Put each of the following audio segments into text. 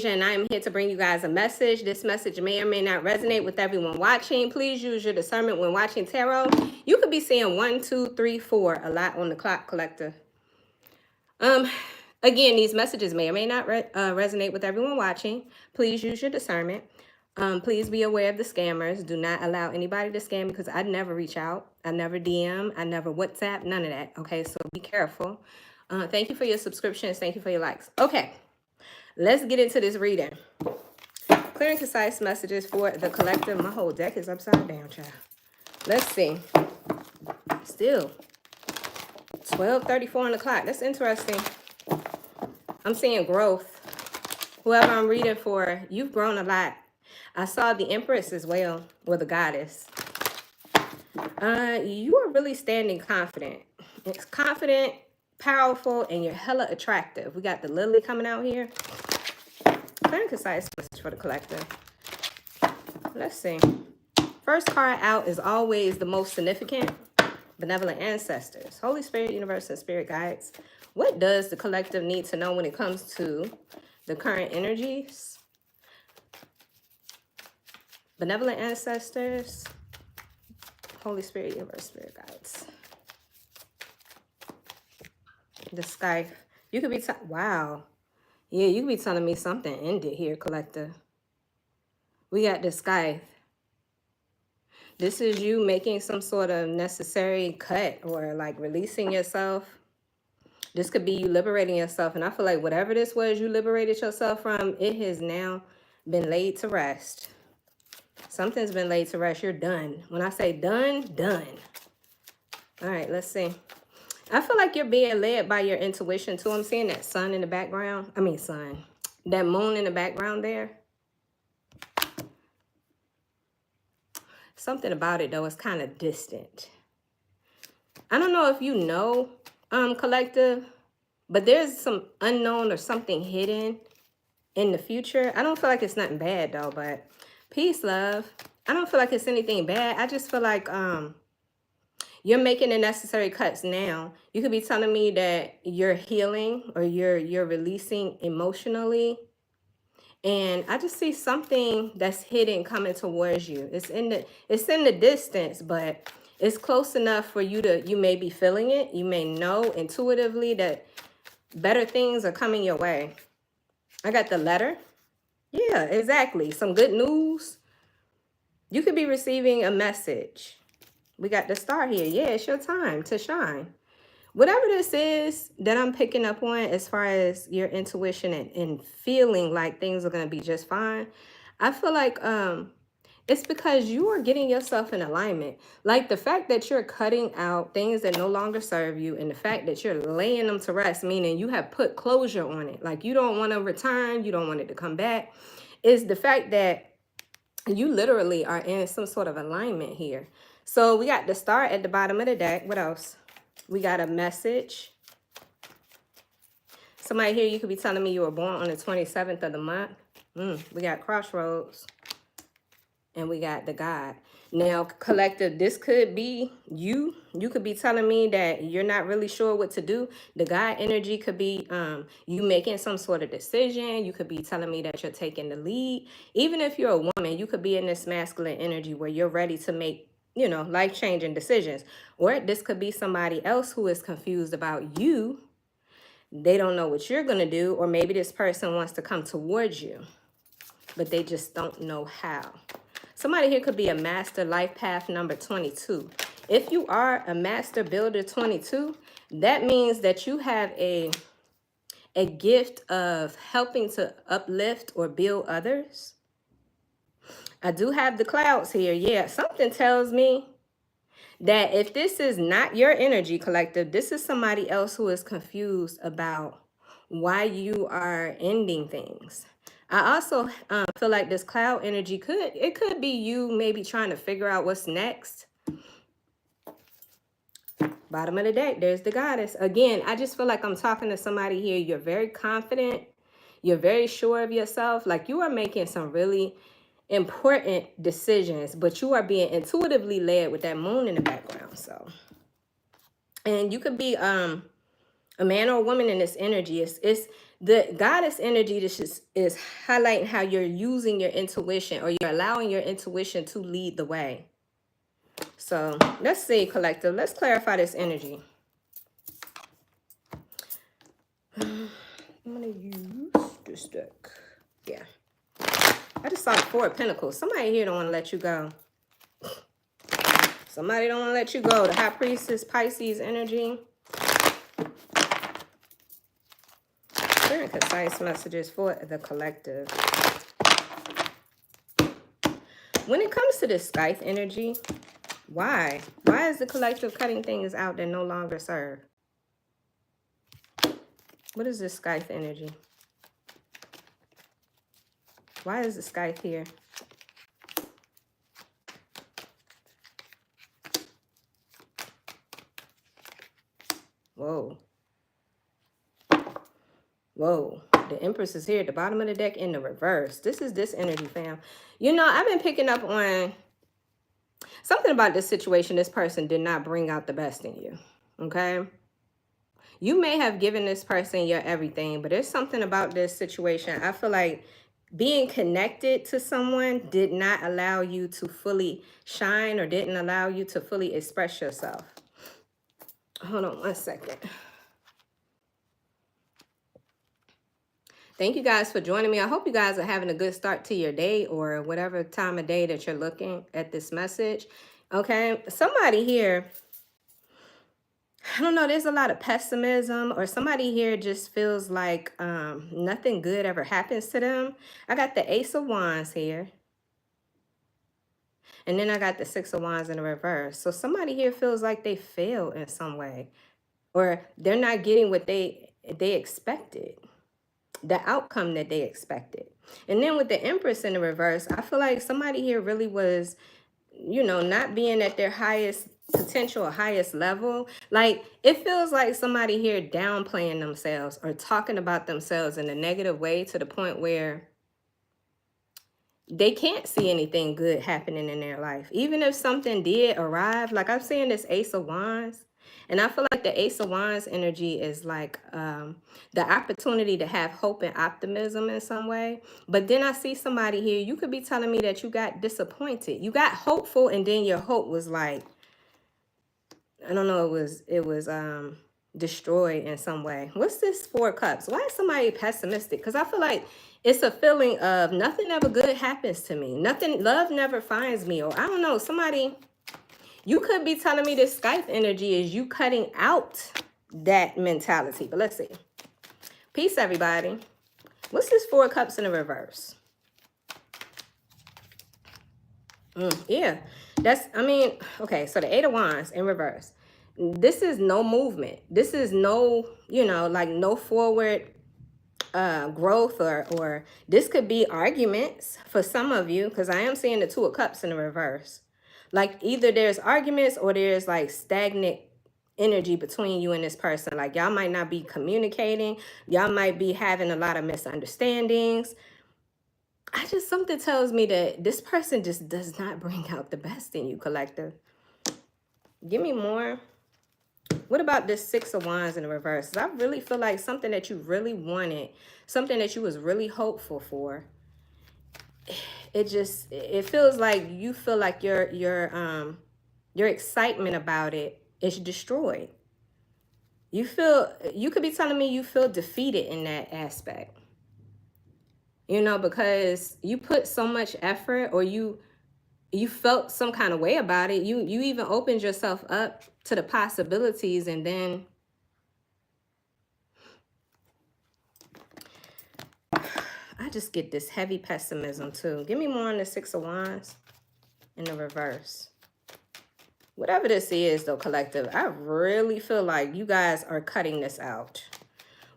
and I am here to bring you guys a message. This message may or may not resonate with everyone watching. Please use your discernment when watching tarot. You could be seeing 1, 2, 3, 4 a lot on the clock, collector. Again, these messages may or may not resonate with everyone watching. Please use your discernment. Please be aware of the scammers. Do not allow anybody to scam because I never reach out. I never DM. I never WhatsApp. None of that. Okay, so be careful. Thank you for your subscriptions. Thank you for your likes. Okay, let's get into this reading. Clear and concise messages for the collective. My whole deck is upside down, child. Let's see. Still 12:34 on the clock. That's interesting. I'm seeing growth. Whoever I'm reading for, you've grown a lot. I saw the Empress as well, or the Goddess. You are really standing confident. It's confident, powerful, and you're hella attractive. We got the Lily coming out here. Clear and concise message for the collective. Let's see. First card out is always the most significant. Benevolent ancestors, Holy Spirit, universe, and spirit guides. What does the collective need to know when it comes to the current energies? Benevolent ancestors, Holy Spirit, universe, spirit guides. The sky. You could be, wow. Yeah, you could be telling me something ended here, collective. We got the sky. This is you making some sort of necessary cut or like releasing yourself. This could be you liberating yourself. And I feel like whatever this was you liberated yourself from, it has now been laid to rest. Something's been laid to rest. You're done. When I say done, done. All right, let's see. I feel like you're being led by your intuition too. I'm seeing that sun in the background. I mean sun. That moon in the background there. Something about it, though, is kind of distant. I don't know if you know, collective, but there's some unknown or something hidden in the future. I don't feel like it's nothing bad, though, but peace, love. I don't feel like it's anything bad. I just feel like you're making the necessary cuts now. You could be telling me that you're healing or you're releasing emotionally. And I just see something that's hidden coming towards you. It's in the distance, but it's close enough for you may be feeling it. You may know intuitively that better things are coming your way. I got the letter. Yeah, exactly. Some good news. You could be receiving a message. We got the star here. Yeah, it's your time to shine. Whatever this is that I'm picking up on as far as your intuition and feeling like things are going to be just fine, I feel like it's because you are getting yourself in alignment. Like the fact that you're cutting out things that no longer serve you and the fact that you're laying them to rest, meaning you have put closure on it. Like you don't want to return, you don't want it to come back, is the fact that you literally are in some sort of alignment here. So we got the star at the bottom of the deck. What else? We got a message. Somebody here, you could be telling me you were born on the 27th of the month. We got crossroads. And we got the God. Now, collective, this could be you. You could be telling me that you're not really sure what to do. The God energy could be you making some sort of decision. You could be telling me that you're taking the lead. Even if you're a woman, you could be in this masculine energy where you're ready to make, you know, life-changing decisions. Or this could be somebody else who is confused about you. They don't know what you're going to do. Or maybe this person wants to come towards you, but they just don't know how. Somebody here could be a master life path number 22. If you are a master builder 22, that means that you have a gift of helping to uplift or build others. I do have the clouds here. Yeah, something tells me that if this is not your energy, collective, this is somebody else who is confused about why you are ending things. I also feel like this cloud energy could be you maybe trying to figure out what's next. Bottom of the deck, there's the Goddess. Again, I just feel like I'm talking to somebody here. You're very confident. You're very sure of yourself. Like you are making some really important decisions, but you are being intuitively led with that moon in the background. So, and you could be a man or a woman in this energy. It's The goddess energy is highlighting how you're using your intuition, or you're allowing your intuition to lead the way. So let's see, collective. Let's clarify this energy. I'm going to use this deck. Yeah. I just saw the Four of Pentacles. Somebody here don't want to let you go. Somebody don't want to let you go. The High Priestess, Pisces energy. Very concise messages for the collective. When it comes to this Scythe energy, why? Why is the collective cutting things out that no longer serve? What is this Scythe energy? Why is the Scythe here? Whoa. Whoa. The Empress is here at the bottom of the deck in the reverse. This is this energy, fam. You know, I've been picking up on something about this situation. This person did not bring out the best in you. Okay? You may have given this person your everything, but there's something about this situation. I feel like being connected to someone did not allow you to fully shine, or didn't allow you to fully express yourself. Hold on one second. Thank you guys for joining me. I hope you guys are having a good start to your day, or whatever time of day that you're looking at this message. Okay, somebody here, I don't know, there's a lot of pessimism, or somebody here just feels like nothing good ever happens to them. I got the Ace of Wands here. And then I got the Six of Wands in the reverse. So somebody here feels like they failed in some way, or they're not getting what they expected, the outcome that they expected. And then with the Empress in the reverse, I feel like somebody here really was, you know, not being at their highest potential or highest level. Like, it feels like somebody here downplaying themselves, or talking about themselves in a negative way, to the point where they can't see anything good happening in their life. Even if something did arrive, like I'm seeing this Ace of Wands, and I feel like the Ace of Wands energy is like the opportunity to have hope and optimism in some way. But then I see somebody here, you could be telling me that you got disappointed. You got hopeful, and then your hope was like, I don't know, it was destroyed in some way. What's this Four of Cups? Why is somebody pessimistic? Because I feel like it's a feeling of nothing ever good happens to me. Nothing, love never finds me. Or I don't know, somebody, you could be telling me this Skype energy is you cutting out that mentality. But let's see. Peace, everybody. What's this Four of Cups in the reverse? Yeah, that's, I mean, okay, so the Eight of Wands in reverse. This is no movement. This is no, you know, like no forward growth, or this could be arguments for some of you, because I am seeing the Two of Cups in the reverse. Like, either there's arguments, or there's like stagnant energy between you and this person. Like, y'all might not be communicating. Y'all might be having a lot of misunderstandings. Something tells me that this person just does not bring out the best in you, collective. Give me more. What about this Six of Wands in the reverse? I really feel like something that you really wanted, something that you was really hopeful for, it feels like you feel like your excitement about it is destroyed. You could be telling me you feel defeated in that aspect. You know, because you put so much effort, or you felt some kind of way about it. You even opened yourself up to the possibilities, and then I just get this heavy pessimism too. Give me more on the Six of Wands in the reverse. Whatever this is, though, collective, I really feel like you guys are cutting this out.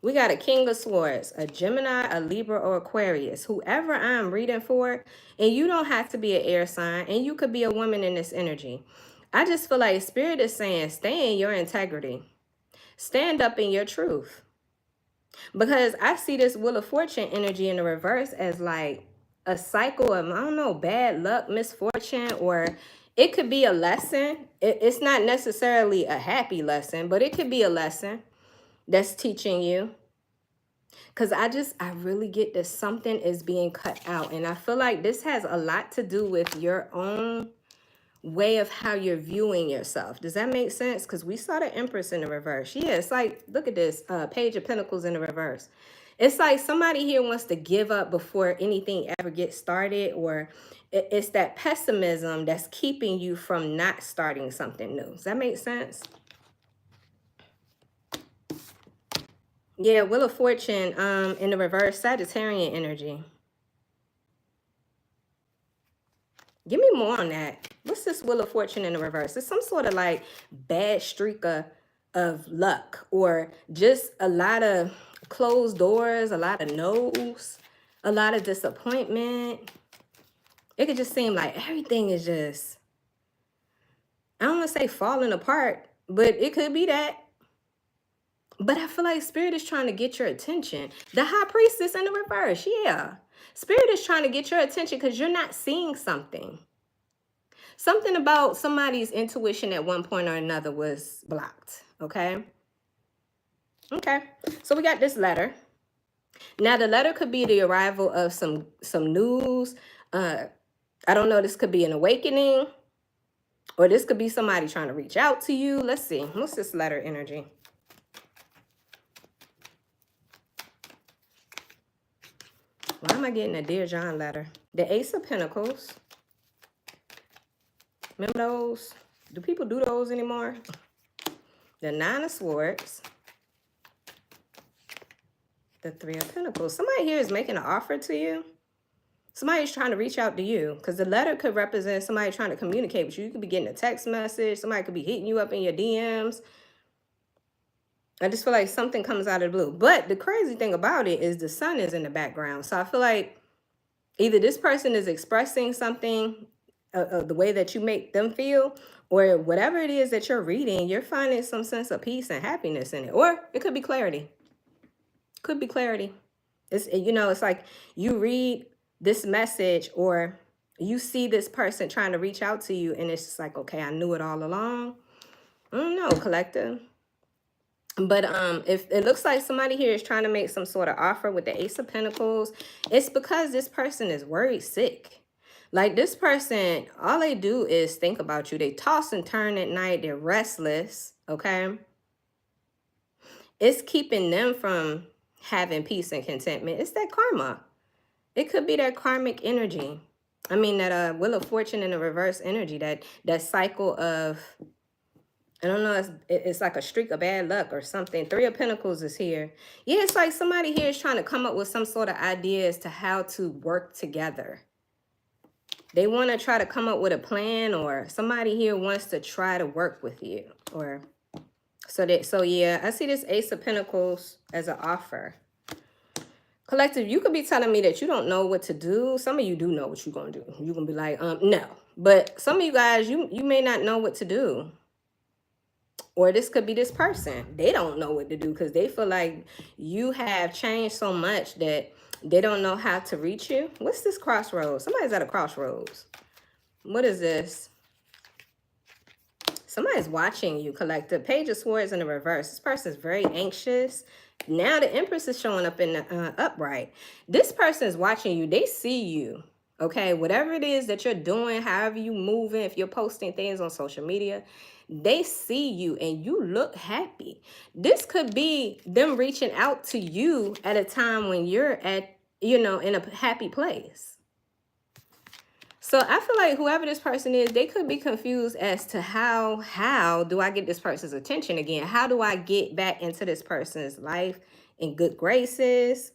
We got a King of Swords, a Gemini, a Libra, or Aquarius. Whoever I'm reading for, and you don't have to be an air sign, and you could be a woman in this energy. I just feel like Spirit is saying, stay in your integrity. Stand up in your truth. Because I see this Wheel of Fortune energy in the reverse as like a cycle of, I don't know, bad luck, misfortune, or it could be a lesson. It's not necessarily a happy lesson, but it could be a lesson that's teaching you. Because I really get that something is being cut out. And I feel like this has a lot to do with your own way of how you're viewing yourself. Does that make sense? Because we saw the Empress in the reverse. Yeah, it's like, look at this, Page of Pentacles in the reverse. It's like somebody here wants to give up before anything ever gets started, or it's that pessimism that's keeping you from not starting something new. Does that make sense? Yeah, Wheel of Fortune in the reverse, Sagittarian energy. Give me more on that. What's this Wheel of Fortune in the reverse? It's some sort of like bad streak of luck, or just a lot of closed doors, a lot of no's, a lot of disappointment. It could just seem like everything is just, I don't want to say falling apart, but it could be that. But I feel like Spirit is trying to get your attention. The High Priestess in the reverse, yeah. Spirit is trying to get your attention because you're not seeing something. Something about somebody's intuition at one point or another was blocked, okay? Okay, so we got this letter. Now, the letter could be the arrival of some news. I don't know, this could be an awakening, or this could be somebody trying to reach out to you. Let's see, what's this letter energy? Why am I getting a Dear John letter? The Ace of Pentacles. Remember those? Do people do those anymore? The Nine of Swords. The Three of Pentacles. Somebody here is making an offer to you. Somebody's trying to reach out to you, because the letter could represent somebody trying to communicate with you. You could be getting a text message. Somebody could be hitting you up in your DMs. I just feel like something comes out of the blue. But the crazy thing about it is the sun is in the background. So I feel like either this person is expressing something, the way that you make them feel, or whatever it is that you're reading, you're finding some sense of peace and happiness in it. Or it could be clarity. Could be clarity. It's, you know, it's like you read this message, or you see this person trying to reach out to you, and it's just like, okay, I knew it all along. I don't know, collective. But if it looks like somebody here is trying to make some sort of offer with the Ace of Pentacles, it's because this person is worried sick. Like, this person, all they do is think about you. They toss and turn at night. They're restless, okay? It's keeping them from having peace and contentment. It's that karma. It could be that karmic energy. I mean, that Wheel of Fortune in the reverse energy, that cycle of, I don't know, it's like a streak of bad luck or something. Three of Pentacles is here. Yeah, it's like somebody here is trying to come up with some sort of idea as to how to work together. They want to try to come up with a plan, or somebody here wants to try to work with you. Or so yeah, I see this Ace of Pentacles as an offer. Collective, you could be telling me that you don't know what to do. Some of you do know what you're going to do. You're going to be like, no. But some of you guys, you may not know what to do. Or this could be this person. They don't know what to do because they feel like you have changed so much that they don't know how to reach you. What's this crossroads? Somebody's at a crossroads. What is this? Somebody's watching you, collective. Page of Swords in the reverse. This person's very anxious. Now the Empress is showing up in the upright. This person is watching you. They see you. Okay, whatever it is that you're doing, however you moving, if you're posting things on social media, they see you and you look happy. This could be them reaching out to you at a time when you're at, you know, in a happy place. So I feel like whoever this person is, they could be confused as to how do I get this person's attention again? How do I get back into this person's life in good graces?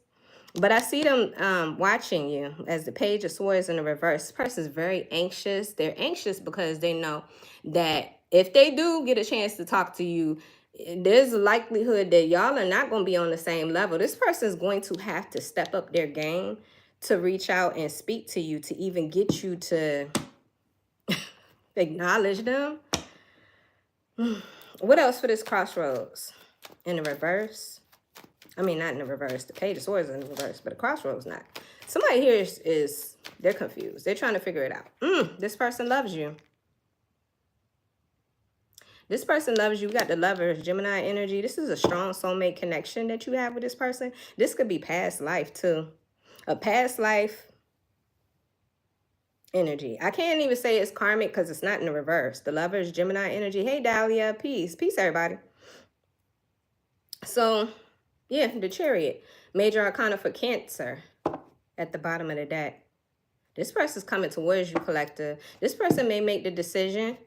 But I see them watching you as the Page of Swords in the reverse. This person is very anxious. They're anxious because they know that if they do get a chance to talk to you, there's a likelihood that y'all are not going to be on the same level. This person is going to have to step up their game to reach out and speak to you, to even get you to acknowledge them. What else for this crossroads? In the reverse. I mean, not in the reverse. The Page of Swords is in the reverse, but the crossroads not. Somebody here is they're confused. They're trying to figure it out. This person loves you. This person loves you. We got the Lovers, Gemini energy. This is a strong soulmate connection that you have with this person. This could be past life too. A past life energy. I can't even say it's karmic because it's not in the reverse. The Lovers, Gemini energy. Hey, Dahlia. Peace. Peace, everybody. So, yeah, the Chariot. Major Arcana for Cancer at the bottom of the deck. This person's coming towards you, collective. This person may make the decision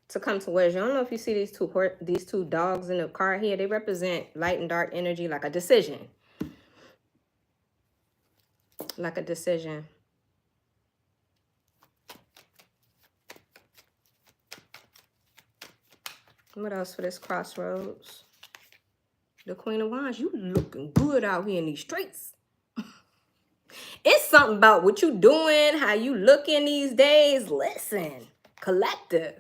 to come towards you. I don't know if you see these two dogs in the car here. They represent light and dark energy, like a decision. Like a decision. What else for this crossroads? The Queen of Wands. You looking good out here in these streets. It's something about what you doing, how you looking these days. Listen, collective.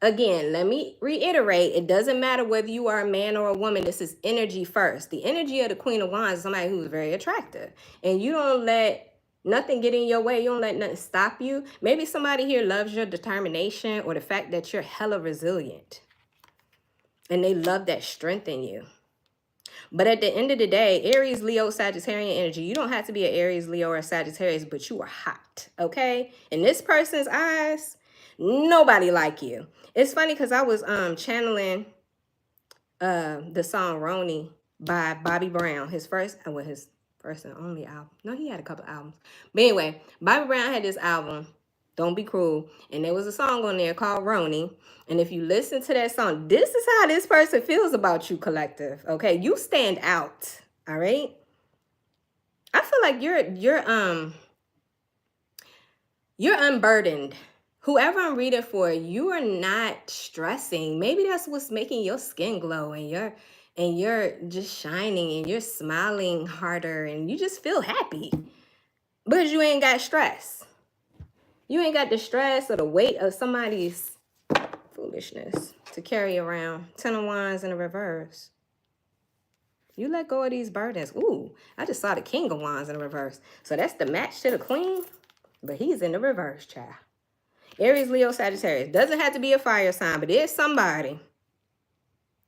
Again, let me reiterate, it doesn't matter whether you are a man or a woman. This is energy first. The energy of the Queen of Wands is somebody who's very attractive. And you don't let nothing get in your way. You don't let nothing stop you. Maybe somebody here loves your determination or the fact that you're hella resilient. And they love that strength in you. But at the end of the day, Aries, Leo, Sagittarian energy, you don't have to be an Aries, Leo, or Sagittarius, but you are hot, okay? In this person's eyes, nobody like you. It's funny because I was channeling the song Roni by Bobby Brown, his first and only album. No, he had a couple albums. But anyway, Bobby Brown had this album, Don't Be Cruel, and there was a song on there called Roni. And if you listen to that song, this is how this person feels about you, collective. Okay, you stand out. All right. I feel like you're unburdened. Whoever I'm reading for, you are not stressing. Maybe that's what's making your skin glow, and you're just shining, and you're smiling harder, and you just feel happy because you ain't got stress. You ain't got the stress or the weight of somebody's foolishness to carry around. 10 of Wands in the reverse. You let go of these burdens. Ooh, I just saw the King of Wands in the reverse. So that's the match to the Queen, but he's in the reverse, child. Aries, Leo, Sagittarius. Doesn't have to be a fire sign, but there's somebody.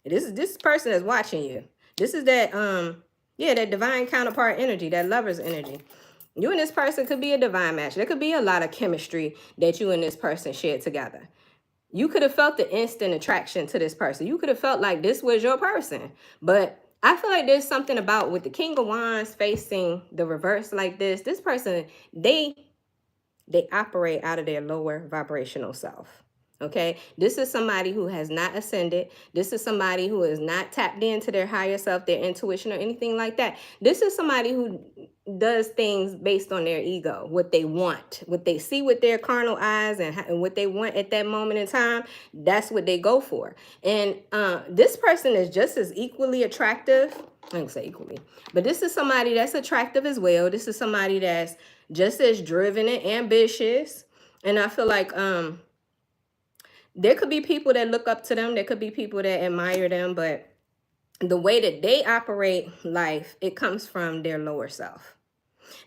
This person is watching you. This is that that divine counterpart energy, that lover's energy. You and this person could be a divine match. There could be a lot of chemistry that you and this person shared together. You could have felt the instant attraction to this person. You could have felt like this was your person. But I feel like there's something about with the King of Wands facing the reverse like this person, they operate out of their lower vibrational self. Okay, this is somebody who has not ascended. This is somebody who is not tapped into their higher self, their intuition, or anything like that. This is somebody who does things based on their ego, what they want, what they see with their carnal eyes, and what they want at that moment in time. That's what they go for. And this person is just as equally attractive. I don't say equally, but this is somebody that's attractive as well. This is somebody that's just as driven and ambitious. And I feel like there could be people that look up to them. There could be people that admire them. But the way that they operate life, it comes from their lower self.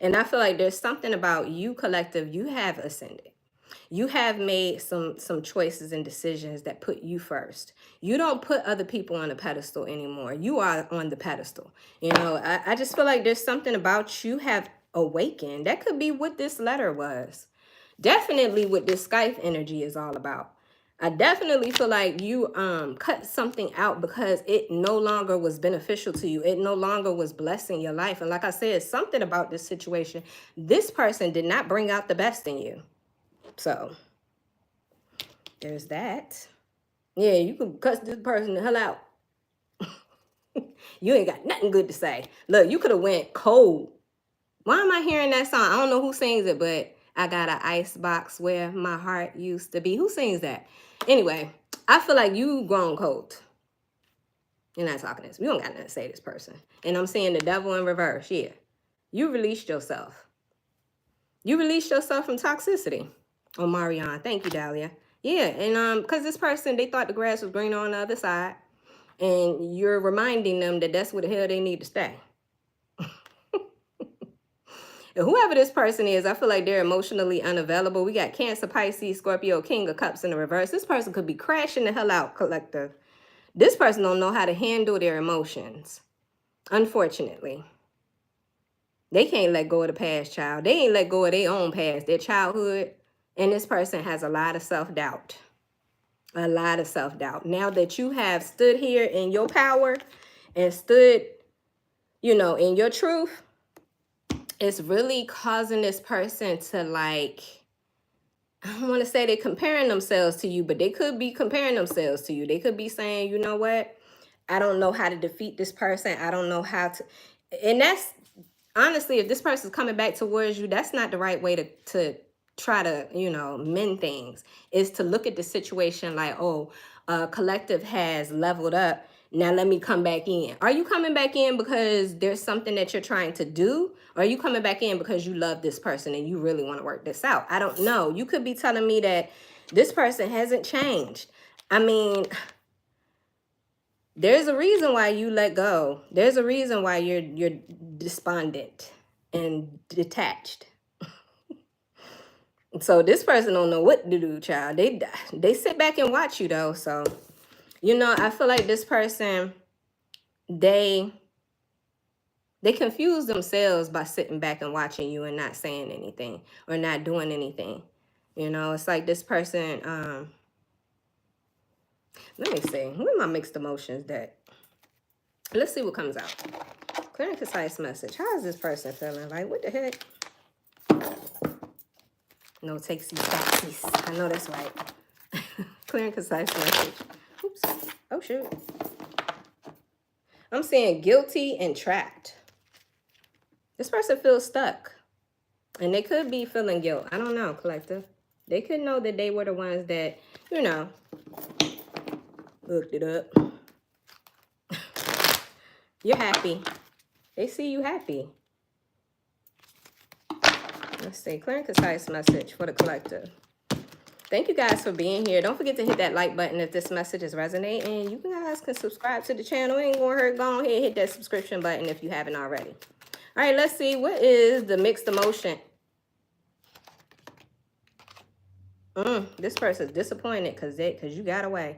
And I feel like there's something about you, collective. You have ascended. You have made some choices and decisions that put you first. You don't put other people on a pedestal anymore. You are on the pedestal. You know, I just feel like there's something about you have awakened. That could be what this letter was. Definitely what this Skype energy is all about. I definitely feel like you cut something out because it no longer was beneficial to you. It no longer was blessing your life. And like I said, something about this situation, this person did not bring out the best in you. So there's that. Yeah, you can cuss this person the hell out. You ain't got nothing good to say. Look, you could have went cold. Why am I hearing that song? I don't know who sings it, but I got an ice box where my heart used to be. Who sings that? Anyway, I feel like you grown cold. You're not talking to this. We don't got nothing to say to this person. And I'm seeing the devil in reverse. Yeah. You released yourself. You released yourself from toxicity. Oh, Marianne. Thank you, Dahlia. Yeah, and because this person, they thought the grass was greener on the other side. And you're reminding them that that's where the hell they need to stay. Whoever this person is, I feel like they're emotionally unavailable. We got Cancer, Pisces, Scorpio, King of Cups in the reverse. This person could be crashing the hell out, collective. This person don't know how to handle their emotions, unfortunately. They can't let go of the past, child. They ain't let go of their own past, their childhood. And this person has a lot of self-doubt. A lot of self-doubt. Now that you have stood here in your power and stood, you know, in your truth, it's really causing this person to, like, I don't want to say they're comparing themselves to you, but they could be comparing themselves to you. They could be saying, you know what? I don't know how to defeat this person. I don't know how to. And that's, honestly, if this person's coming back towards you, that's not the right way to try to, you know, mend things. Is to look at the situation like, oh, collective has leveled up. Now let me come back in. Are you coming back in because there's something that you're trying to do? Or are you coming back in because you love this person and you really want to work this out? I don't know. You could be telling me that this person hasn't changed. I mean, there's a reason why you let go. There's a reason why you're despondent and detached. So this person don't know what to do, child. They sit back and watch you though. So, you know, I feel like this person, they confuse themselves by sitting back and watching you and not saying anything or not doing anything. You know, it's like this person, let me see. What are my mixed emotions deck? Let's see what comes out. Clear and concise message. How is this person feeling? Like, what the heck? No takesies, backsies. I know that's right. Clear and concise message. Oops. Oh, shoot. I'm saying guilty and trapped. This person feels stuck. And they could be feeling guilt. I don't know, collective. They could know that they were the ones that, you know, looked it up. You're happy. They see you happy. Let's see. Clear and concise message for the collective. Thank you guys for being here. Don't forget to hit that like button if this message is resonating. You guys can subscribe to the channel. It ain't gonna hurt. Go ahead, hit that subscription button if you haven't already. All right, let's see. What is the mixed emotion? This person's disappointed because you got away.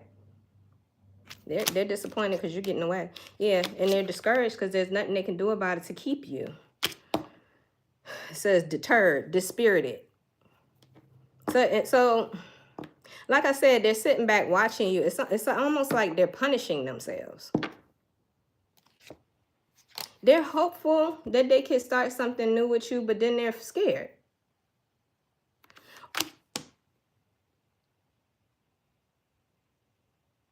They're disappointed because you're getting away. Yeah, and they're discouraged because there's nothing they can do about it to keep you. It says deterred, dispirited. So, like I said, they're sitting back watching you. It's almost like they're punishing themselves. They're hopeful that they can start something new with you, but then they're scared.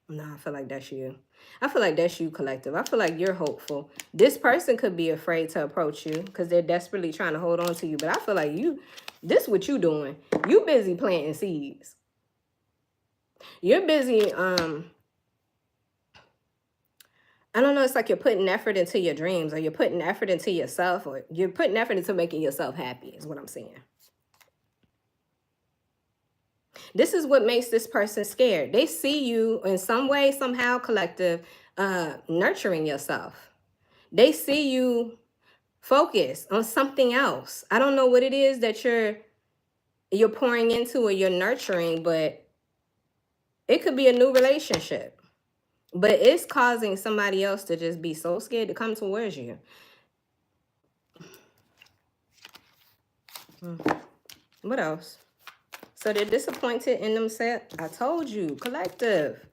No, I feel like that's you. I feel like that's you, collective. I feel like you're hopeful. This person could be afraid to approach you because they're desperately trying to hold on to you. But I feel like this is what you doing. You busy planting seeds. You're busy, I don't know, it's like you're putting effort into your dreams, or you're putting effort into yourself, or you're putting effort into making yourself happy is what I'm saying. This is what makes this person scared. They see you in some way, somehow, collective, nurturing yourself. They see you focus on something else. I don't know what it is that you're pouring into or you're nurturing, but it could be a new relationship. But it's causing somebody else to just be so scared to come towards you. What else? So they're disappointed in themselves. I told you, collective.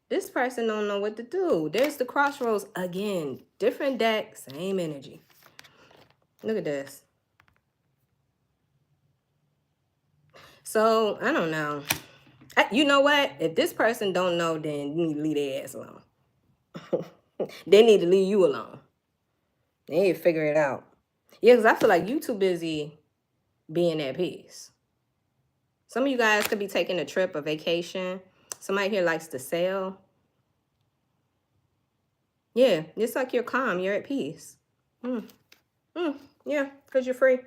This person don't know what to do. There's the crossroads again. Different deck, same energy. Look at this. So, I don't know. You know what? If this person don't know, then you need to leave their ass alone. They need to leave you alone. They need to figure it out. Yeah, because I feel like you too busy being at peace. Some of you guys could be taking a trip, a vacation. Somebody here likes to sail. Yeah, it's like you're calm. You're at peace. Yeah, because you're free.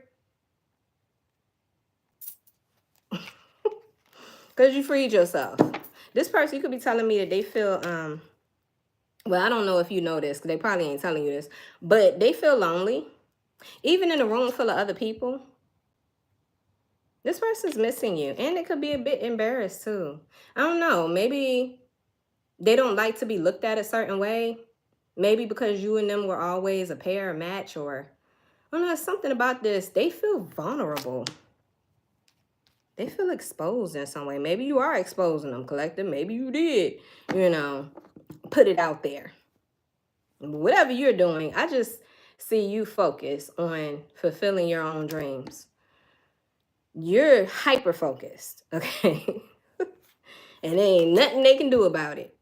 Because you freed yourself. This person, you could be telling me that they feel, well, I don't know if you know this, because they probably ain't telling you this, but they feel lonely. Even in a room full of other people, this person's missing you. And they could be a bit embarrassed too. I don't know. Maybe they don't like to be looked at a certain way. Maybe because you and them were always a pair, a match, or I don't know, something about this. They feel vulnerable. They feel exposed in some way. Maybe you are exposing them, collective. Maybe you did, put it out there. Whatever you're doing, I just see you focus on fulfilling your own dreams. You're hyper focused, okay? And there ain't nothing they can do about it.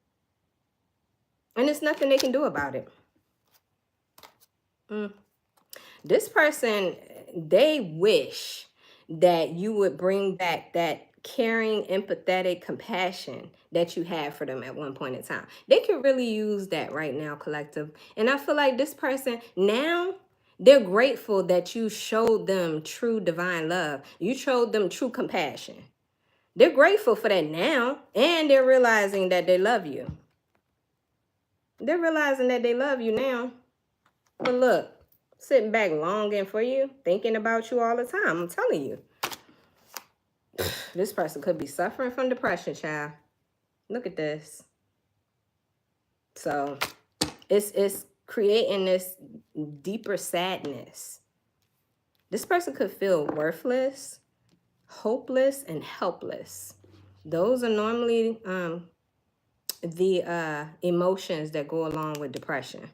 And there's nothing they can do about it. This person, they wish that you would bring back that caring, empathetic compassion that you had for them at one point in time. They could really use that right now, collective. And I feel like this person now, they're grateful that you showed them true divine love. You showed them true compassion. They're grateful for that now, and they're realizing that they love you. They're realizing that they love you now. But look, sitting back longing for you, thinking about you all the time. I'm telling you. This person could be suffering from depression, child. Look at this. So it's creating this deeper sadness. This person could feel worthless, hopeless, and helpless. Those are normally the emotions that go along with depression.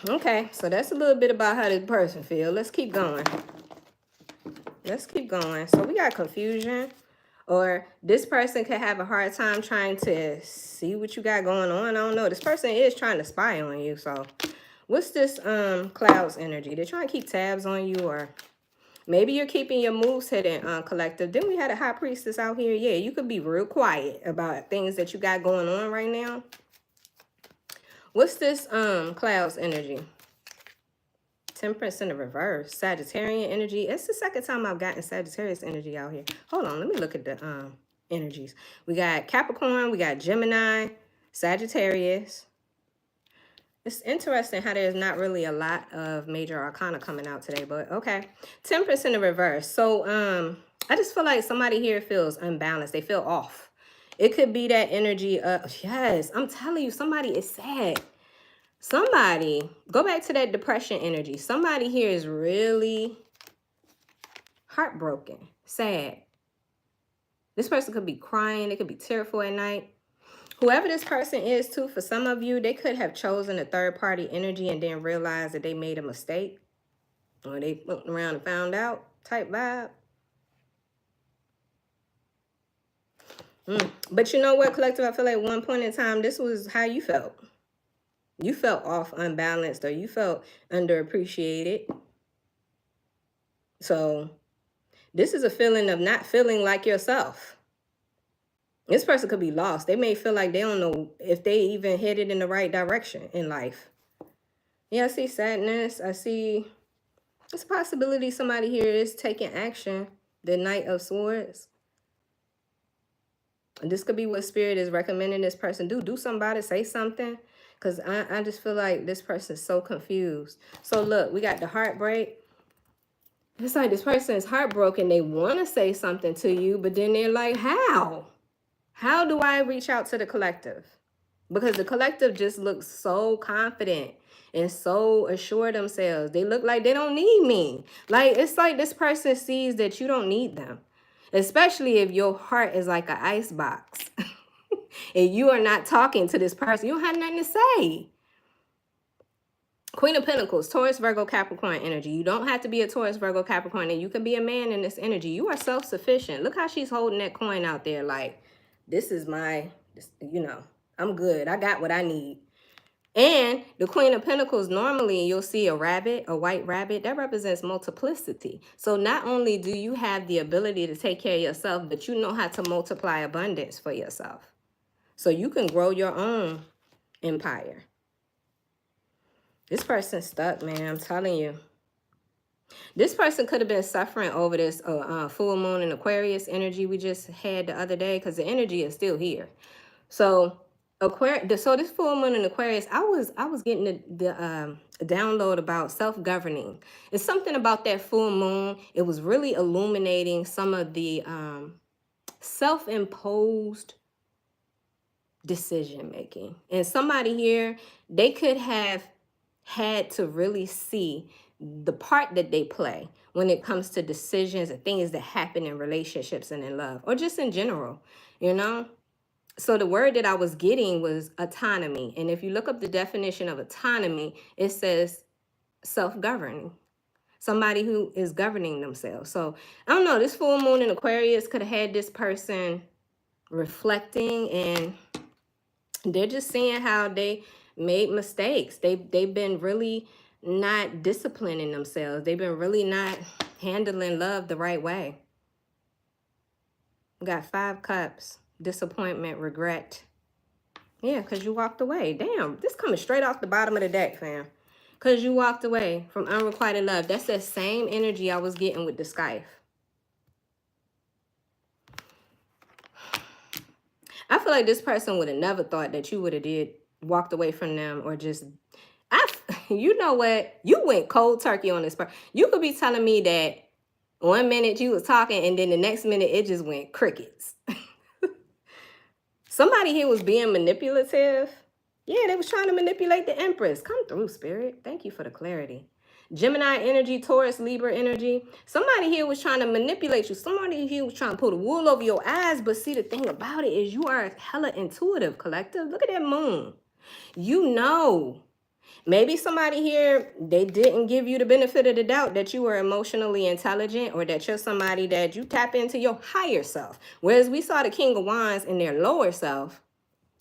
Okay, so that's a little bit about how this person feels. Let's keep going. Let's keep going. So we got confusion, or this person could have a hard time trying to see what you got going on. I don't know. This person is trying to spy on you. So what's this clouds energy? They're trying to keep tabs on you, or maybe you're keeping your moves hidden, collective. Then we had a high priestess out here. Yeah, you could be real quiet about things that you got going on right now. What's this clouds energy? Temperance in the reverse. Sagittarian energy. It's the second time I've gotten Sagittarius energy out here. Hold on, let me look at the energies. We got Capricorn, we got Gemini, Sagittarius. It's interesting how there's not really a lot of major arcana coming out today, but okay. Temperance in the reverse. So I just feel like somebody here feels unbalanced. They feel off. It could be that energy of, yes, I'm telling you, somebody is sad. Somebody, go back to that depression energy. Somebody here is really heartbroken, sad. This person could be crying. They could be tearful at night. Whoever this person is too, for some of you, they could have chosen a third-party energy and then realized that they made a mistake. Or they looked around and found out type vibe. But you know what, collective? I feel like at one point in time, this was how you felt. You felt off, unbalanced, or you felt underappreciated. So this is a feeling of not feeling like yourself. This person could be lost. They may feel like they don't know if they even headed in the right direction in life. Yeah, I see sadness. I see it's a possibility somebody here is taking action. The Knight of Swords. And this could be what Spirit is recommending this person do. Do something about it. Say something. Because I just feel like this person is so confused. So look, we got the heartbreak. It's like this person is heartbroken. They want to say something to you, but then they're like, how? How do I reach out to the collective? Because the collective just looks so confident and so assured themselves. They look like they don't need me. Like, it's like this person sees that you don't need them. Especially if your heart is like an ice box. And you are not talking to this person. You don't have nothing to say. Queen of Pentacles, Taurus, Virgo, Capricorn energy. You don't have to be a Taurus, Virgo, Capricorn. And you can be a man in this energy. You are self-sufficient. Look how she's holding that coin out there. Like, this is my, I'm good. I got what I need. And the Queen of Pentacles, normally you'll see a rabbit, a white rabbit. That represents multiplicity. So not only do you have the ability to take care of yourself, but you know how to multiply abundance for yourself. So you can grow your own empire. This person's stuck, man. I'm telling you. This person could have been suffering over this full moon and Aquarius energy we just had the other day, because the energy is still here. So Aquarius. So this full moon in Aquarius, I was getting the download about self-governing. It's something about that full moon. It was really illuminating some of the self-imposed decision making. And somebody here, they could have had to really see the part that they play when it comes to decisions and things that happen in relationships and in love, or just in general, you know? So the word that I was getting was autonomy. And if you look up the definition of autonomy, it says self-governing. Somebody who is governing themselves. So I don't know, this full moon in Aquarius could have had this person reflecting, and they're just seeing how they made mistakes. They've been really not disciplining themselves. They've been really not handling love the right way. We got 5 cups, disappointment, regret. Yeah, because you walked away. Damn, this coming straight off the bottom of the deck, fam. Because you walked away from unrequited love. That's that same energy I was getting with the Skype. I feel like this person would have never thought that you would have walked away from them, or just, you know what? You went cold turkey on this person. You could be telling me that 1 minute you was talking and then the next minute it just went crickets. Somebody here was being manipulative. Yeah, they was trying to manipulate the Empress. Come through, Spirit. Thank you for the clarity. Gemini energy, Taurus, Libra energy. Somebody here was trying to manipulate you. Somebody here was trying to pull the wool over your eyes. But see, the thing about it is you are hella intuitive, collective. Look at that moon. You know. Maybe somebody here, they didn't give you the benefit of the doubt that you were emotionally intelligent, or that you're somebody that you tap into your higher self. Whereas we saw the King of Wands in their lower self,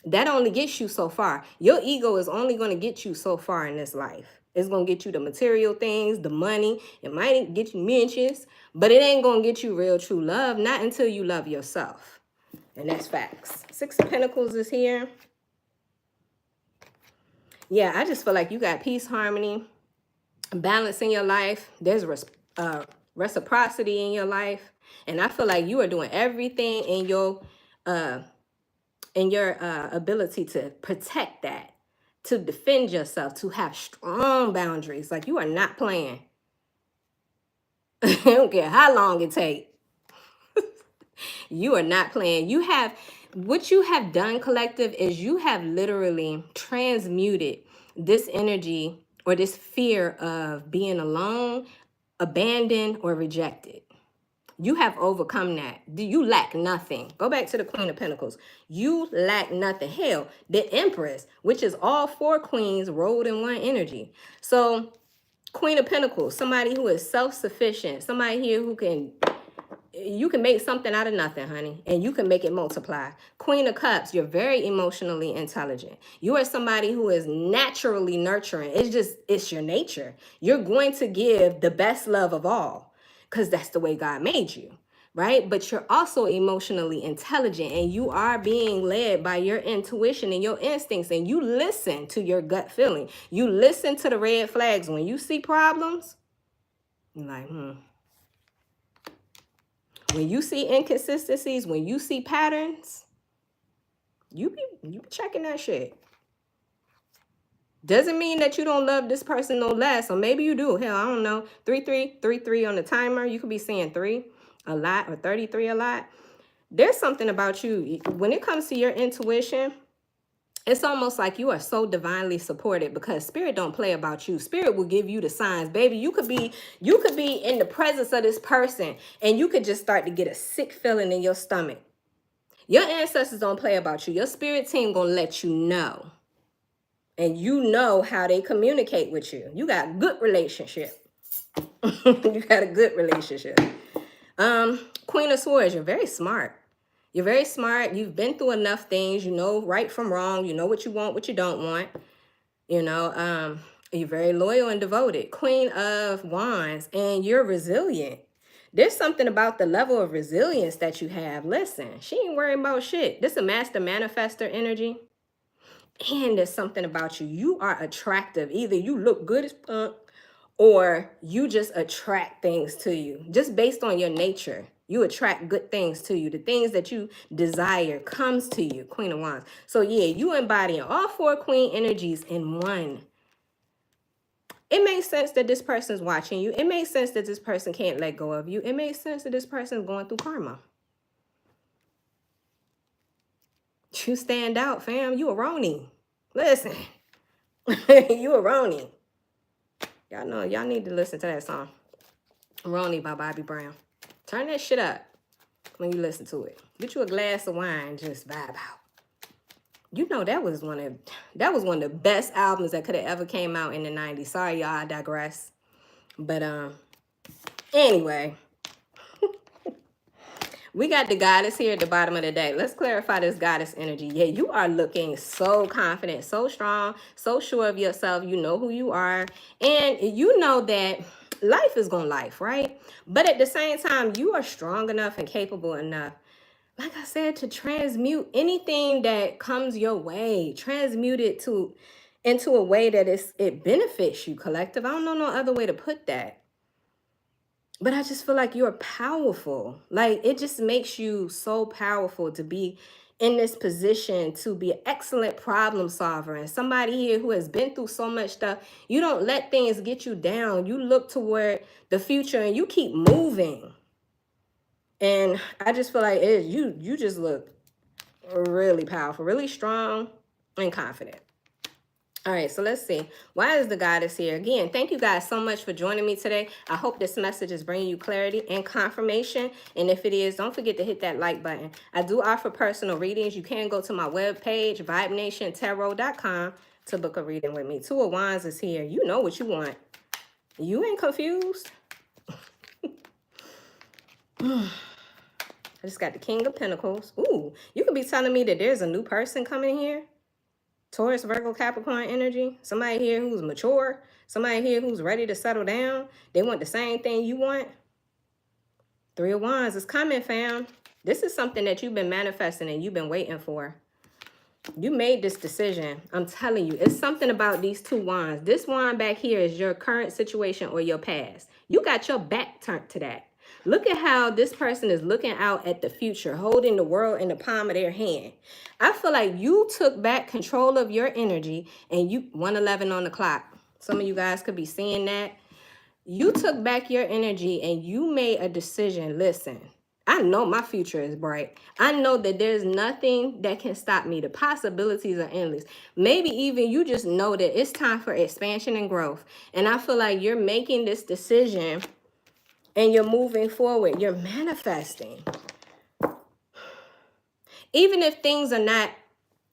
that only gets you so far. Your ego is only going to get you so far in this life. It's going to get you the material things, the money. It might get you mentions, but it ain't going to get you real true love, not until you love yourself. And that's facts. 6 of Pentacles is here. Yeah, I just feel like you got peace, harmony, balance in your life. There's reciprocity in your life. And I feel like you are doing everything in your ability to protect that, to defend yourself, to have strong boundaries. Like, you are not playing. I don't care how long it takes. You are not playing. You have, what you have done, collective, is you have literally transmuted this energy or this fear of being alone, abandoned, or rejected. You have overcome that. You lack nothing. Go back to the Queen of Pentacles. You lack nothing. Hell, the Empress, which is all 4 queens rolled in one energy. So, Queen of Pentacles, somebody who is self-sufficient, somebody here who can, you can make something out of nothing, honey, and you can make it multiply. Queen of Cups, you're very emotionally intelligent. You are somebody who is naturally nurturing. It's your nature. You're going to give the best love of all, because that's the way God made you, right? But you're also emotionally intelligent, and you are being led by your intuition and your instincts, and you listen to your gut feeling. You listen to the red flags. When you see problems, you're like, When you see inconsistencies, when you see patterns, you be checking that shit. Doesn't mean that you don't love this person no less, or maybe you do. Hell, I don't know. 3333 on the timer. You could be saying 3 a lot, or 33 a lot. There's something about you when it comes to your intuition. It's almost like you are so divinely supported, because Spirit don't play about you. Spirit will give you the signs, baby. You could be in the presence of this person, and you could just start to get a sick feeling in your stomach. Your ancestors don't play about you. Your spirit team gonna let you know. And you know how they communicate with you. You got a good relationship. You got a good relationship. Queen of Swords, you're very smart. You're very smart. You've been through enough things. You know right from wrong. You know what you want, what you don't want. You know, you're very loyal and devoted. Queen of Wands, and you're resilient. There's something about the level of resilience that you have. Listen, she ain't worrying about shit. This is a master manifester energy. And there's something about you. You are attractive. Either you look good as fuck, or you just attract things to you just based on your nature. You attract good things to you. The things that you desire comes to you, Queen of Wands. So yeah, you embodying all 4 queen energies in one. It makes sense that this person's watching you. It makes sense that this person can't let go of you. It makes sense that this person's going through karma. You stand out, fam. You a Roni. Listen. You a Roni. Y'all know, y'all need to listen to that song. Roni by Bobby Brown. Turn that shit up when you listen to it. Get you a glass of wine, just vibe out. You know that was one of the best albums that could have ever came out in the 90s. Sorry, y'all, I digress. But anyway, we got the goddess here at the bottom of the deck. Let's clarify this goddess energy. Yeah, you are looking so confident, so strong, so sure of yourself. You know who you are. And you know that life is gonna life, right? But at the same time, you are strong enough and capable enough, like I said, to transmute anything that comes your way. Transmute it into a way that it benefits you, collective. I don't know no other way to put that. But I just feel like you're powerful. Like, it just makes you so powerful to be in this position, to be an excellent problem solver. And somebody here who has been through so much stuff, you don't let things get you down. You look toward the future and you keep moving. And I just feel like you just look really powerful, really strong and confident. All right, so let's see. Why is the goddess here? Again, thank you guys so much for joining me today. I hope this message is bringing you clarity and confirmation. And if it is, don't forget to hit that like button. I do offer personal readings. You can go to my webpage, vibenationtarot.com, to book a reading with me. 2 of Wands is here. You know what you want. You ain't confused. I just got the King of Pentacles. Ooh, you could be telling me that there's a new person coming here. Taurus, Virgo, Capricorn energy. Somebody here who's mature. Somebody here who's ready to settle down. They want the same thing you want. 3 of Wands is coming, fam. This is something that you've been manifesting and you've been waiting for. You made this decision. I'm telling you, it's something about these 2 wands. This wand back here is your current situation or your past. You got your back turned to that. Look at how this person is looking out at the future, holding the world in the palm of their hand. I feel like you took back control of your energy, and 111 on the clock. Some of you guys could be seeing that. You took back your energy and you made a decision. Listen, I know my future is bright. I know that there's nothing that can stop me. The possibilities are endless. Maybe even you just know that it's time for expansion and growth. And I feel like you're making this decision and you're moving forward. You're manifesting. Even if things are not